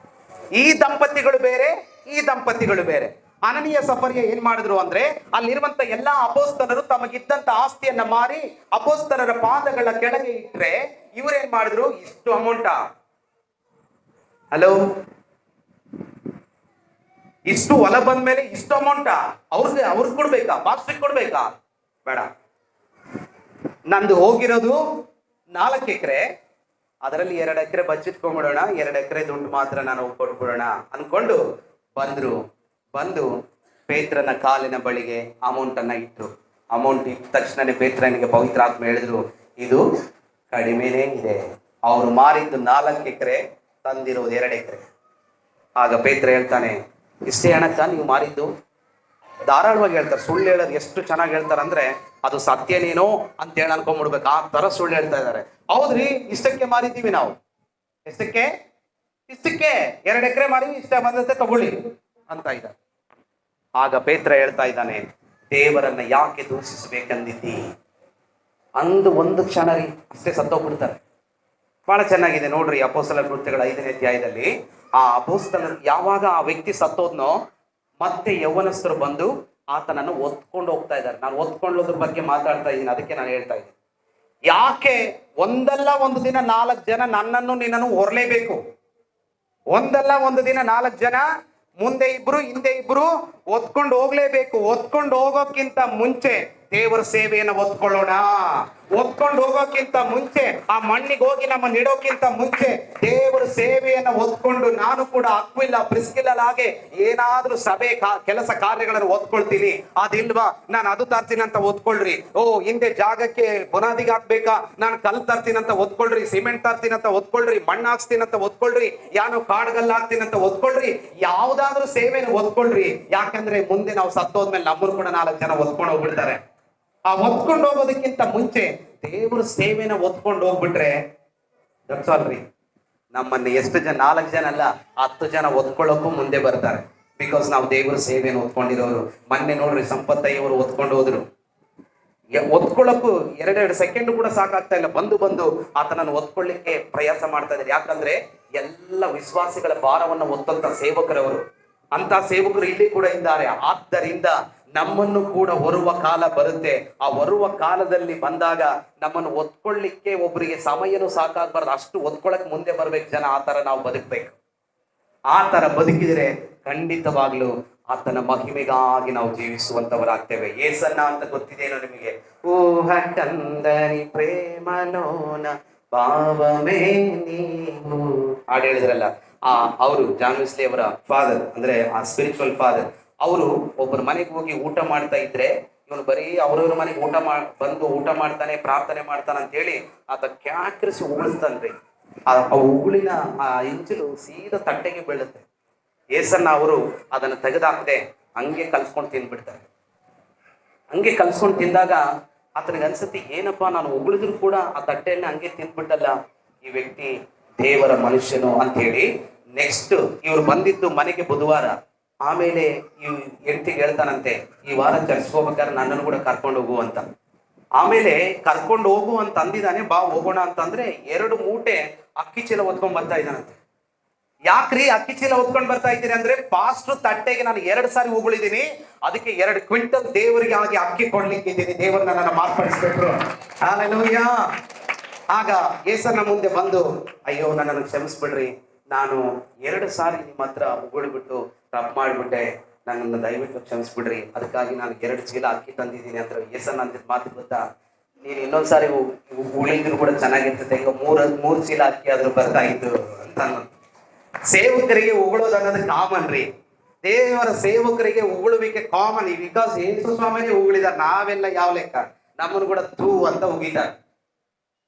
ಈ ದಂಪತಿಗಳು ಬೇರೆ, ಈ ದಂಪತಿಗಳು ಬೇರೆ. ಅನನೀಯ ಸಫರಿಯ ಏನ್ ಮಾಡಿದ್ರು ಅಂದ್ರೆ, ಅಲ್ಲಿರುವಂತ ಎಲ್ಲಾ ಅಪೊಸ್ತಲರು ತಮಗಿದ್ದಂತ ಆಸ್ತಿಯನ್ನ ಮಾರಿ ಅಪೊಸ್ತಲರ ಪಾದಗಳ ಕೆಳಗೆ ಇಟ್ರೆ ಇವ್ರೇನ್ ಮಾಡಿದ್ರು, ಇಷ್ಟು ಅಮೌಂಟ, ಹಲೋ, ಇಷ್ಟು ಹೊಲ ಬಂದ್ಮೇಲೆ ಇಷ್ಟು ಅಮೌಂಟ ಅವ್ರಿಗೆ ಕೊಡ್ಬೇಕಾ, ಪಾಸ್ಟ್ರಿಗೆ ಕೊಡ್ಬೇಕಾ? ಬೇಡ, ನಂದು ಹೋಗಿರೋದು 4 ಎಕರೆ, ಅದರಲ್ಲಿ 2 ಎಕರೆ ಬಚ್ಚಿಟ್ಕೊಂಡ್ಬಿಡೋಣ, 2 ಎಕರೆ ದುಡ್ಡು ಮಾತ್ರ ನಾನು ಕೊಟ್ಬಿಡೋಣ ಅನ್ಕೊಂಡು ಬಂದು ಪೇತ್ರನ ಕಾಲಿನ ಬಳಿಗೆ ಅಮೌಂಟ್ ಅನ್ನ ಇಟ್ರು. ಅಮೌಂಟ್ ಇಟ್ಟ ತಕ್ಷಣನೇ ಪೇತ್ರನಿಗೆ ಪವಿತ್ರಾತ್ಮ ಹೇಳಿದ್ರು, ಇದು ಕಡಿಮೆನೇ ಇದೆ. ಅವರು ಮಾರಿದ್ದು 4 ಎಕರೆ, ತಂದಿರೋದು 2 ಎಕರೆ. ಆಗ ಪೇತ್ರ ಹೇಳ್ತಾನೆ, ಇಷ್ಟೇ ಹಣಕ್ಕ ನೀವು ಮಾರಿದ್ದು? ಧಾರಾಳವಾಗಿ ಹೇಳ್ತಾರೆ. ಸುಳ್ಳು ಹೇಳೋದು ಎಷ್ಟು ಚೆನ್ನಾಗಿ ಹೇಳ್ತಾರೆ ಅಂದ್ರೆ ಅದು ಸತ್ಯನೇನೋ ಅಂತ ಹೇಳಿ ಅನ್ಕೊಂಡ್ಬಿಡ್ಬೇಕು, ಆ ತರ ಸುಳ್ಳು ಹೇಳ್ತಾ ಇದ್ದಾರೆ. ಹೌದ್ರಿ, ಇಷ್ಟಕ್ಕೆ ಮಾರಿದ್ದೀವಿ ನಾವು. ಎಷ್ಟಕ್ಕೆ? ಇಷ್ಟಕ್ಕೆ 2 ಎಕರೆ ಮಾರಿ, ಇಷ್ಟ ಬಂದಂತೆ ತಗೊಳ್ಳಿ ಅಂತ ಇದ್ದಾರೆ. ಆಗ ಪೇತ್ರ ಹೇಳ್ತಾ ಇದ್ದಾನೆ, ದೇವರನ್ನ ಯಾಕೆ ದೂಷಿಸಬೇಕಂದಿದ್ದಿ? ಒಂದು ಕ್ಷಣ ರೀ, ಅಷ್ಟೇ ಸತ್ತೋಗ್ಬಿಡ್ತಾರೆ. ಬಹಳ ಚೆನ್ನಾಗಿದೆ ನೋಡ್ರಿ, ಅಪೊಸ್ತಲರ ಕೃತ್ಯಗಳ 5ನೇ ಅಧ್ಯಾಯದಲ್ಲಿ ಆ ಅಪೊಸ್ತಲರು ಯಾವಾಗ ಆ ವ್ಯಕ್ತಿ ಸತ್ತೋದ್ನೋ, ಮತ್ತೆ ಯೌವನಸ್ಥರು ಬಂದು ಆತನನ್ನು ಒತ್ಕೊಂಡು ಹೋಗ್ತಾ ಇದ್ದಾರೆ. ನಾನು ಒತ್ಕೊಳ್ಳೋದ್ರ ಬಗ್ಗೆ ಮಾತಾಡ್ತಾ ಇದ್ದೀನಿ, ಅದಕ್ಕೆ ನಾನು ಹೇಳ್ತಾ ಇದ್ದೀನಿ. ಯಾಕೆ ಒಂದಲ್ಲ ಒಂದು ದಿನ 4 ಜನ ನನ್ನನ್ನು ನಿನ್ನನ್ನು ಹೊರಲೇಬೇಕು. ಒಂದಲ್ಲ ಒಂದು ದಿನ 4 ಜನ, ಮುಂದೆ 2 ಹಿಂದೆ 2 ಒತ್ಕೊಂಡು ಹೋಗ್ಲೇಬೇಕು. ಒತ್ಕೊಂಡು ಹೋಗೋಕ್ಕಿಂತ ಮುಂಚೆ ದೇವರ ಸೇವೆಯನ್ನು ಒತ್ಕೊಳ್ಳೋಣ. ಒತ್ಕೊಂಡು ಹೋಗೋಕ್ಕಿಂತ ಮುಂಚೆ, ಆ ಮಣ್ಣಿಗೆ ಹೋಗಿ ನಮ್ಮನ್ನು ಇಡೋಕ್ಕಿಂತ ಮುಂಚೆ ದೇವರ ಸೇವೆಯನ್ನು ಒತ್ಕೊಂಡು, ನಾನು ಕೂಡ ಅಕ್ವಿಲ್ಲ ಪ್ರಿಸ್ಕಿಲ್ಲಲಾಗೆ ಏನಾದ್ರೂ ಸಭೆ ಕೆಲಸ ಕಾರ್ಯಗಳನ್ನು ಒತ್ಕೊಳ್ತೀನಿ. ಅದಿಲ್ವಾ, ನಾನು ಅದು ತರ್ತೀನಿ ಅಂತ ಒತ್ಕೊಳ್ರಿ. ಹಿಂದೆ ಜಾಗಕ್ಕೆ ಬುನಾದಿಗೆ ಹಾಕ್ಬೇಕಾ, ನಾನು ಕಲ್ ತರ್ತೀನಿ ಅಂತ ಒತ್ಕೊಳ್ರಿ. ಸಿಮೆಂಟ್ ತರ್ತೀನಿ ಅಂತ ಒತ್ಕೊಳ್ರಿ. ಮಣ್ಣು ಹಾಕ್ಸ್ತೀನಿ ಅಂತ ಒತ್ಕೊಳ್ರಿ. ಯಾನು ಕಾಡ್ಗಲ್ಲ ಹಾಕ್ತೀನಿ ಅಂತ ಒತ್ಕೊಳ್ರಿ. ಯಾವ್ದಾದ್ರೂ ಸೇವೆನ ಒತ್ಕೊಳ್ರಿ. ಯಾಕಂದ್ರೆ ಮುಂದೆ ನಾವು ಸತ್ತೋದ್ಮೇಲೆ ನಮ್ಮನ್ನು ಕೂಡ 4 ಜನ ಒತ್ಕೊಂಡು ಹೋಗ್ಬಿಡ್ತಾರೆ. ಆ ಒತ್ಕೊಂಡು ಹೋಗೋದಕ್ಕಿಂತ ಮುಂಚೆ ದೇವರ ಸೇವೆನ ಒತ್ಕೊಂಡು ಹೋಗ್ಬಿಟ್ರೆ ದಟ್ಸಾಲ್ರಿ, ನಮ್ಮನ್ನ ಎಷ್ಟು ಜನ, 4 ಜನ ಅಲ್ಲ 10 ಜನ ಒತ್ಕೊಳ್ಳೋಕ್ಕೂ ಮುಂದೆ ಬರ್ತಾರೆ. ಬಿಕಾಸ್ ನಾವು ದೇವರ ಸೇವೆಯನ್ನು ಒತ್ಕೊಂಡಿರೋರು. ಮೊನ್ನೆ ನೋಡ್ರಿ, ಸಂಪತ್ತಯ್ಯವರು ಒತ್ಕೊಂಡು ಹೋದ್ರು. ಒತ್ಕೊಳ್ಳೋಕ್ಕೂ 2 ಸೆಕೆಂಡ್ ಕೂಡ ಸಾಕಾಗ್ತಾ ಇಲ್ಲ. ಬಂದು ಆತನನ್ನು ಒತ್ಕೊಳ್ಳಿಕ್ಕೆ ಪ್ರಯಾಸ ಮಾಡ್ತಾ ಇದ್ದಾರೆ. ಯಾಕಂದ್ರೆ ಎಲ್ಲ ವಿಶ್ವಾಸಿಗಳ ಭಾರವನ್ನು ಒತ್ತಂತ ಸೇವಕರವರು. ಅಂತ ಸೇವಕರು ಇಲ್ಲಿ ಕೂಡ ಇದ್ದಾರೆ. ಆದ್ದರಿಂದ ನಮ್ಮನ್ನು ಕೂಡ ಹೊರುವ ಕಾಲ ಬರುತ್ತೆ. ಆ ಹೊರುವ ಕಾಲದಲ್ಲಿ ಬಂದಾಗ ನಮ್ಮನ್ನು ಒತ್ಕೊಳ್ಳಿಕ್ಕೆ ಒಬ್ಬರಿಗೆ ಸಮಯನೂ ಸಾಕಾಗ್ಬಾರ್ದು, ಅಷ್ಟು ಒತ್ಕೊಳ್ಳಕ್ ಮುಂದೆ ಬರ್ಬೇಕು ಜನ. ಆ ತರ ನಾವು ಬದುಕ್ಬೇಕು. ಆ ತರ ಬದುಕಿದ್ರೆ ಖಂಡಿತವಾಗ್ಲೂ ಆತನ ಮಹಿಮೆಗಾಗಿ ನಾವು ಜೀವಿಸುವಂತವರಾಗ್ತೇವೆ. ಏಸನ್ನ ಅಂತ ಗೊತ್ತಿದೇನೋ ನಿಮಗೆ? ಊಹ ಕಂದನಿ ಪ್ರೇಮನೋನ ಭಾವಮೇ ನೀವು ಹಾಡು ಹೇಳಿದ್ರಲ್ಲ. ಅವರು ಜಾನ್ ವೆಸ್ಲಿ ಅವರ ಫಾದರ್, ಅಂದ್ರೆ ಆ ಸ್ಪಿರಿಚುವಲ್ ಫಾದರ್, ಅವರು ಒಬ್ಬರ ಮನೆಗೆ ಹೋಗಿ ಊಟ ಮಾಡ್ತಾ ಇದ್ರೆ, ಇವನು ಬರೀ ಅವ್ರವ್ರ ಮನೆಗೆ ಬಂದು ಊಟ ಮಾಡ್ತಾನೆ, ಪ್ರಾರ್ಥನೆ ಮಾಡ್ತಾನೆ ಅಂತ ಹೇಳಿ ಆತ ಕ್ಯಾಕ್ರಿಸಿ ಉಗುಳಿಸ್ತಾನ್ರಿ. ಆ ಉಗುಳಿನ ಆ ಇಂಚಲು ಸೀದಾ ತಟ್ಟೆಗೆ ಬೀಳುತ್ತೆ. ಏಸನ್ನ ಅವರು ಅದನ್ನು ತೆಗೆದಾಕದೆ ಹಂಗೆ ಕಲ್ಸ್ಕೊಂಡು ತಿಂದ್ಬಿಡ್ತಾರೆ. ಹಂಗೆ ಕಲ್ಸ್ಕೊಂಡು ತಿಂದಾಗ ಆತನಿಗೆ ಅನ್ಸತಿ, ಏನಪ್ಪಾ ನಾನು ಉಗುಳಿದ್ರು ಕೂಡ ಆ ತಟ್ಟೆಯನ್ನ ಹಂಗೆ ತಿಂದ್ಬಿಟ್ಟಲ್ಲ, ಈ ವ್ಯಕ್ತಿ ದೇವರ ಮನುಷ್ಯನು ಅಂತ ಹೇಳಿ. ನೆಕ್ಸ್ಟ್ ಇವ್ರು ಬಂದಿದ್ದು ಮನೆಗೆ ಬುಧವಾರ. ಆಮೇಲೆ ಈ ಹೆಂಡತಿಗೆ ಹೇಳ್ತಾನಂತೆ, ಈ ವಾರ ಚರ್ಚ್ ಹೋಗ್ಬೇಕಾದ್ರೆ ನನ್ನನ್ನು ಕೂಡ ಕರ್ಕೊಂಡು ಹೋಗು ಅಂತ. ಆಮೇಲೆ ಕರ್ಕೊಂಡು ಹೋಗು ಅಂತ ಅಂದಿದ್ದಾನೆ. ಬಾ ಹೋಗೋಣ ಅಂತಂದ್ರೆ 2 ಮೂಟೆ ಅಕ್ಕಿ ಚೀಲ ಹೊತ್ಕೊಂಡ್ ಬರ್ತಾ ಇದ್ದಾನಂತೆ. ಯಾಕ್ರಿ ಅಕ್ಕಿ ಚೀಲ ಹೊತ್ಕೊಂಡ್ ಬರ್ತಾ ಇದ್ದೀರಿ ಅಂದ್ರೆ, ಪಾಸ್ಟ್ರು ತಟ್ಟೆಗೆ ನಾನು 2 ಸಾರಿ ಉಗುಳಿದ್ದೀನಿ, ಅದಕ್ಕೆ 2 ಕ್ವಿಂಟಲ್ ದೇವರಿಗೆ ಆಗಿ ಅಕ್ಕಿ ಕೊಡ್ಲಿಕ್ಕೆ ಇದ್ದೀನಿ. ದೇವರನ್ನ ನನ್ನ ಮಾರ್ಪಡಿಸ್ಬೇಕು. ಹಲ್ಲೆಲೂಯಾ. ಆಗ ಏಸನ್ನ ಮುಂದೆ ಬಂದು, ಅಯ್ಯೋ ನನ್ನನ್ನು ಕ್ಷಮಿಸ್ಬಿಡ್ರಿ, ನಾನು 2 ಸಾರಿ ನಿಮ್ಮ ಹತ್ರ ಉಗುಳ್ಬಿಟ್ಟು ತಪ್ಪು ಮಾಡಿಬಿಟ್ಟೆ, ನನ್ನನ್ನು ದಯವಿಟ್ಟು ಕ್ಷಮಿಸ್ಬಿಡ್ರಿ, ಅದಕ್ಕಾಗಿ ನಾನು 2 ಚೀಲ ಅಕ್ಕಿ ತಂದಿದ್ದೀನಿ ಅಂತ. ಏಸನ್ನ ಅಂತಿದ್ ಮಾತು ಗೊತ್ತಾ? ನೀನು ಇನ್ನೊಂದ್ಸಾರಿ ಉಗುಳಿದ್ರು ಕೂಡ ಚೆನ್ನಾಗಿರ್ತದೆ, ಈಗ 3 ಚೀಲ ಅಕ್ಕಿ ಆದ್ರೂ ಬರ್ತಾ ಇತ್ತು ಅಂತ. ಸೇವಕರಿಗೆ ಉಗುಳೋದು ಅನ್ನೋದು ಕಾಮನ್ ರೀ. ದೇವರ ಸೇವಕರಿಗೆ ಉಗುಳುವಿಕೆ ಕಾಮನ್. ಬಿಕಾಸ್ ಯೇಸು ಸ್ವಾಮಿನೇ ಉಗುಳಿದಾರೆ. ನಾವೆಲ್ಲ ಯಾವ ಲೆಕ್ಕ? ನಮ್ಮನ್ನು ಕೂಡ ತೂ ಅಂತ ಉಗಿತಾರೆ.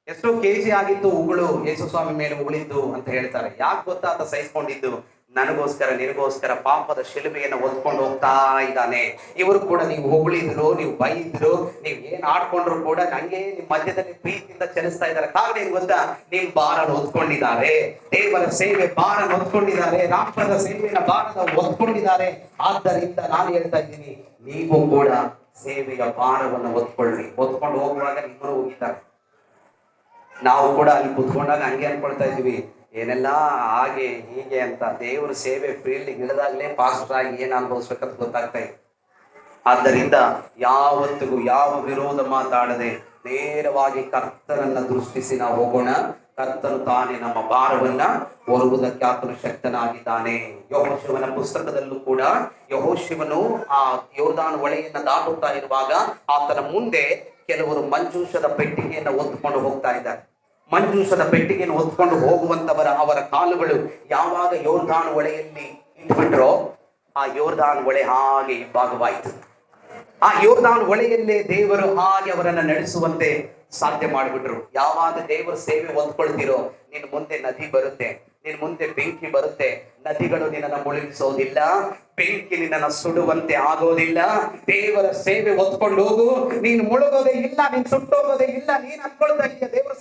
ಎಷ್ಟೋ ಕೆಜಿ ಆಗಿತ್ತು ಉಗುಳು ಯೇಸು ಸ್ವಾಮಿ ಮೇಲೆ ಉಗುಳಿದ್ದು ಅಂತ ಹೇಳ್ತಾರೆ. ಯಾಕೆ ಗೊತ್ತಾ? ಆತ ಸಹಿಸ್ಕೊಂಡಿದ್ದು ನನಗೋಸ್ಕರ ನಿನಗೋಸ್ಕರ ಪಾಪದ ಶಿಲುಬೆಯನ್ನು ಹೊತ್ಕೊಂಡು ಹೋಗ್ತಾ ಇದ್ದಾನೆ. ಇವರು ಕೂಡ ನೀವು ಹೊಗಳಿದ್ರು, ನೀವು ಬೈದ್ರು, ನೀವು ಏನ್ ಆಡ್ಕೊಂಡ್ರು ಕೂಡ ನಂಗೆ ನಿಮ್ ಮಧ್ಯದಲ್ಲಿ ಪ್ರೀತಿಯಿಂದ ಚಲಿಸ್ತಾ ಇದ್ದಾರೆ. ಕಾರಣ ಏನ್ ಗೊತ್ತಾ? ನಿಮ್ ಭಾರನ ಹೊತ್ಕೊಂಡಿದ್ದಾರೆ. ದೇವರ ಸೇವೆ ಭಾರನ ಹೊತ್ಕೊಂಡಿದ್ದಾರೆ. ರಾಷ್ಟ್ರದ ಸೇವೆಯ ಭಾರದ ಹೊತ್ಕೊಂಡಿದ್ದಾರೆ. ಆದ್ದರಿಂದ ನಾನು ಹೇಳ್ತಾ ಇದ್ದೀನಿ, ನೀವು ಕೂಡ ಸೇವೆಯ ಭಾರವನ್ನು ಹೊತ್ಕೊಳ್ರಿ. ಹೊತ್ಕೊಂಡು ಹೋಗುವಾಗ ನಿಮ್ಮನ್ನು ಹೋಗಿದ್ದಾರೆ. ನಾವು ಕೂಡ ಅಲ್ಲಿ ಕುತ್ಕೊಂಡಾಗ ಹಂಗೆ ಅನ್ಕೊಳ್ತಾ ಇದ್ವಿ, ಏನೆಲ್ಲ ಹಾಗೆ ಹೀಗೆ ಅಂತ. ದೇವರ ಸೇವೆ ಫೀಲ್ಡ್ ಇಳಿದಾಗ್ಲೇ ಪಾಸ್ಟರ್ ಆಗಿ ಏನ್ ಅನುಭವಿಸ್ಬೇಕಂತ ಗೊತ್ತಾಗ್ತಾ ಇದೆ. ಆದ್ದರಿಂದ ಯಾವತ್ತಿಗೂ ಯಾವ ವಿರೋಧ ಮಾತಾಡದೆ ನೇರವಾಗಿ ಕರ್ತನನ್ನ ದೃಷ್ಟಿಸಿ ನಾವು ಹೋಗೋಣ. ಕರ್ತನು ತಾನೇ ನಮ್ಮ ಭಾರವನ್ನ ಹೊರುವುದಕ್ಕೆ ಆತನು ಶಕ್ತನಾಗಿದ್ದಾನೆ. ಯೆಹೋಶುವನ ಪುಸ್ತಕದಲ್ಲೂ ಕೂಡ ಯೆಹೋಶುವನು ಆ ಯೋರ್ದಾನ್ ಹೊಳೆಯನ್ನ ದಾಟುತ್ತಾ ಇರುವಾಗ ಆತನ ಮುಂದೆ ಕೆಲವರು ಮಂಜೂಷದ ಪೆಟ್ಟಿಗೆಯನ್ನು ಹೊತ್ತುಕೊಂಡು ಹೋಗ್ತಾ ಇದ್ದಾರೆ. ಮಂಜೂಷದ ಪೆಟ್ಟಿಗೆಯನ್ನು ಹೊತ್ಕೊಂಡು ಹೋಗುವಂತವರ ಅವರ ಕಾಲುಗಳು ಯಾವಾಗ ಯೋರ್ದಾನ್ ಹೊಳೆಯಲ್ಲಿ ಇಟ್ಬಿಟ್ರೋ, ಆ ಯೋರ್ದಾನ್ ಹೊಳೆ ಹಾಗೆ ಭಾಗವಾಯಿತು. ಆ ಯೋರ್ದಾನ್ ಹೊಳೆಯಲ್ಲೇ ದೇವರು ಹಾಗೆ ಅವರನ್ನ ನಡೆಸುವಂತೆ ಸಾಧ್ಯ ಮಾಡಿಬಿಟ್ರು. ಯಾವಾಗ ದೇವರ ಸೇವೆ ಹೊಂದ್ಕೊಳ್ತಿರೋ ನಿನ್ ಮುಂದೆ ನದಿ ಬರುತ್ತೆ, ನಿನ್ ಮುಂದೆ ಬೆಂಕಿ ಬರುತ್ತೆ. ನದಿಗಳು ನಿನ್ನನ್ನು ಮುಳುಗಿಸೋದಿಲ್ಲ, ಬೆಂಕಿ ನಿನ್ನನ್ನು ಸುಡುವಂತೆ ಆಗೋದಿಲ್ಲ. ದೇವರ ಸೇವೆ ಹೊತ್ಕೊಂಡು ಹೋಗು, ನೀನು ಮುಳುಗೋದೇ ಇಲ್ಲ, ನೀನ್ ಸುಟ್ಟೋಗೋದೇ ಇಲ್ಲ. ನೀನ್ ಅನ್ಕೊಳ್ತಾ ಇದೀಯ ದೇವರ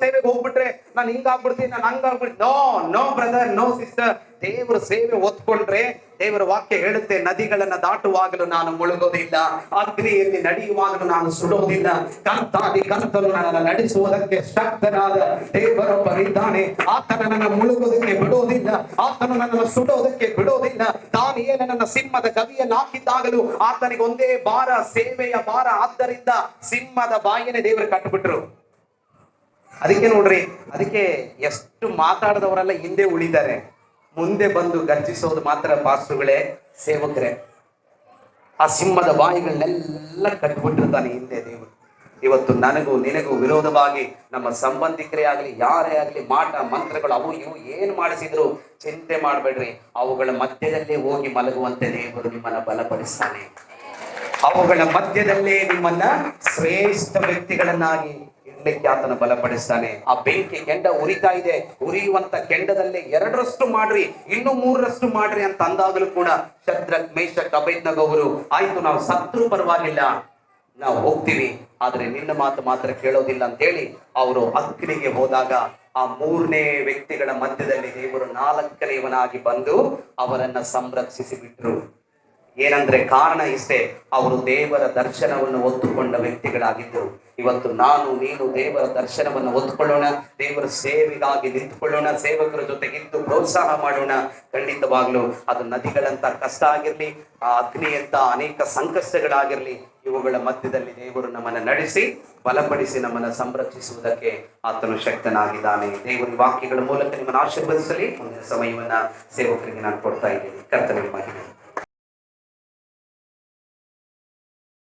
ಸೇವೆಗೆ ಹೋಗ್ಬಿಟ್ರೆ ನಾನು ಹಿಂಗಾಗ್ಬಿಡ್ತೀನಿ, ನಾನು ಹಂಗಾಗ್ಬಿಡ್ತೀನಿ. No no brother, no sister. ದೇವರ ಸೇವೆ ಹೊತ್ಕೊಂಡ್ರೆ ದೇವರ ವಾಕ್ಯ ಹೇಳುತ್ತೆ, ನದಿಗಳನ್ನ ದಾಟುವಾಗಲೂ ನಾನು ಮುಳುಗೋದಿಲ್ಲ, ಅಗ್ನಿಯಲ್ಲಿ ನಡೆಯುವಾಗಲೂ ನಾನು ಸುಡೋದಿಲ್ಲ. ಕರ್ತನು ನನ್ನನ್ನು ನಡೆಸುವುದಕ್ಕೆ ಶಕ್ತನಾದ ದೇವರೊಬ್ಬರಿದ್ದಾನೆ. ಆತನ ನನ್ನ ಮುಳುಗೋದಕ್ಕೆ ಬಿಡೋದಿಲ್ಲ, ಆತನು ನನ್ನನ್ನು ಸುಡೋದಕ್ಕೆ ಬಿಡೋದಿಲ್ಲ. ದಾನಿಯೇಲನನ್ನ ಸಿಂಹದ ಗವಿಯನ್ನು ಹಾಕಿದ್ದಾಗಲೂ ಆತನಿಗೆ ಒಂದೇ ಭಾರ, ಸೇವೆಯ ಭಾರ. ಆದ್ದರಿಂದ ಸಿಂಹದ ಬಾಯಿನೇ ದೇವರು ಕಟ್ಟಿಬಿಟ್ರು. ಅದಕ್ಕೆ ನೋಡ್ರಿ, ಅದಕ್ಕೆ ಎಷ್ಟು ಮಾತಾಡದವರೆಲ್ಲ ಹಿಂದೆ ಉಳಿತಾರೆ, ಮುಂದೆ ಬಂದು ಗರ್ಜಿಸೋದು ಮಾತ್ರ ಪಾಸ್ಟರ್ಗಳೇ, ಸೇವಕರೇ. ಆ ಸಿಂಹದ ಬಾಯಿಗಳನ್ನೆಲ್ಲ ಕಟ್ಟಿಬಿಟ್ಟಿರ್ತಾನೆ ಹಿಂದೆ ದೇವರು. ಇವತ್ತು ನನಗೂ ನಿನಗೂ ವಿರೋಧವಾಗಿ ನಮ್ಮ ಸಂಬಂಧಿಕರೇ ಆಗಲಿ, ಯಾರೇ ಆಗಲಿ, ಮಾಟ ಮಂತ್ರಗಳು ಅವು ಇವು ಏನು ಮಾಡಿಸಿದ್ರು ಚಿಂತೆ ಮಾಡಬೇಡ್ರಿ. ಅವುಗಳ ಮಧ್ಯದಲ್ಲೇ ಹೋಗಿ ಮಲಗುವಂತೆ ದೇವರು ನಿಮ್ಮನ್ನ ಬಲಪಡಿಸ್ತಾನೆ. ಅವುಗಳ ಮಧ್ಯದಲ್ಲೇ ನಿಮ್ಮನ್ನ ಶ್ರೇಷ್ಠ ವ್ಯಕ್ತಿಗಳನ್ನಾಗಿ ಇಡ್ಲಿಕ್ಕೆ ಆತನ ಬಲಪಡಿಸ್ತಾನೆ. ಆ ಬೆಂಕಿ ಕೆಂಡ ಉರಿತಾ ಇದೆ, ಉರಿಯುವಂತ ಕೆಂಡದಲ್ಲೇ 2ರಷ್ಟು ಮಾಡ್ರಿ, ಇನ್ನು 3ರಷ್ಟು ಮಾಡ್ರಿ ಅಂತ ಅಂದಾಗಲೂ ಕೂಡ ಶದ್ರಕ್, ಮೇಷಕ್, ಅಬೇದ್ನೆಗೋ ಅವರು ಆಯ್ತು ನಾವು ಸತ್ರು ಪರವಾಗಿಲ್ಲ, ನಾವು ಹೋಗ್ತೀವಿ, ಆದ್ರೆ ನಿನ್ನ ಮಾತು ಮಾತ್ರ ಕೇಳೋದಿಲ್ಲ ಅಂತೇಳಿ ಅವರು ಅಗ್ನಿಗೆ ಹೋದಾಗ ಆ 3ನೇ ವ್ಯಕ್ತಿಗಳ ಮಧ್ಯದಲ್ಲಿ ದೇವರು 4ನೇಯವನಾಗಿ ಬಂದು ಅವರನ್ನ ಸಂರಕ್ಷಿಸಿ ಬಿಟ್ರು. ಏನಂದ್ರೆ ಕಾರಣ ಇಷ್ಟೇ, ಅವರು ದೇವರ ದರ್ಶನವನ್ನು ಹೊತ್ತುಕೊಂಡ ವ್ಯಕ್ತಿಗಳಾಗಿದ್ದರು. ಇವತ್ತು ನಾನು ನೀನು ದೇವರ ದರ್ಶನವನ್ನು ಹೊತ್ತುಕೊಳ್ಳೋಣ, ದೇವರ ಸೇವೆಗಾಗಿ ನಿಂತುಕೊಳ್ಳೋಣ, ಸೇವಕರ ಜೊತೆಗಿದ್ದು ಪ್ರೋತ್ಸಾಹ ಮಾಡೋಣ. ಖಂಡಿತವಾಗ್ಲೂ ಅದು ನದಿಗಳಂತ ಕಷ್ಟ ಆಗಿರ್ಲಿ, ಆ ಅಗ್ನಿಯಂತ ಅನೇಕ ಸಂಕಷ್ಟಗಳಾಗಿರ್ಲಿ, ಇವುಗಳ ಮಧ್ಯದಲ್ಲಿ ದೇವರು ನಮ್ಮನ್ನು ನಡೆಸಿ ಬಲಪಡಿಸಿ ನಮ್ಮನ್ನು ಸಂರಕ್ಷಿಸುವುದಕ್ಕೆ ಆತನು ಶಕ್ತನಾಗಿದ್ದಾನೆ. ದೇವರ ವಾಕ್ಯಗಳ ಮೂಲಕ ನಿಮ್ಮನ್ನು ಆಶೀರ್ವದಿಸಲಿ. ಮುಂದಿನ ಸಮಯವನ್ನ ಸೇವಕರಿಗೆ ನಾನು ಕೊಡ್ತಾ ಇದ್ದೀನಿ. ಕರ್ತನಿಗೆ ಮಹಿಮೆ.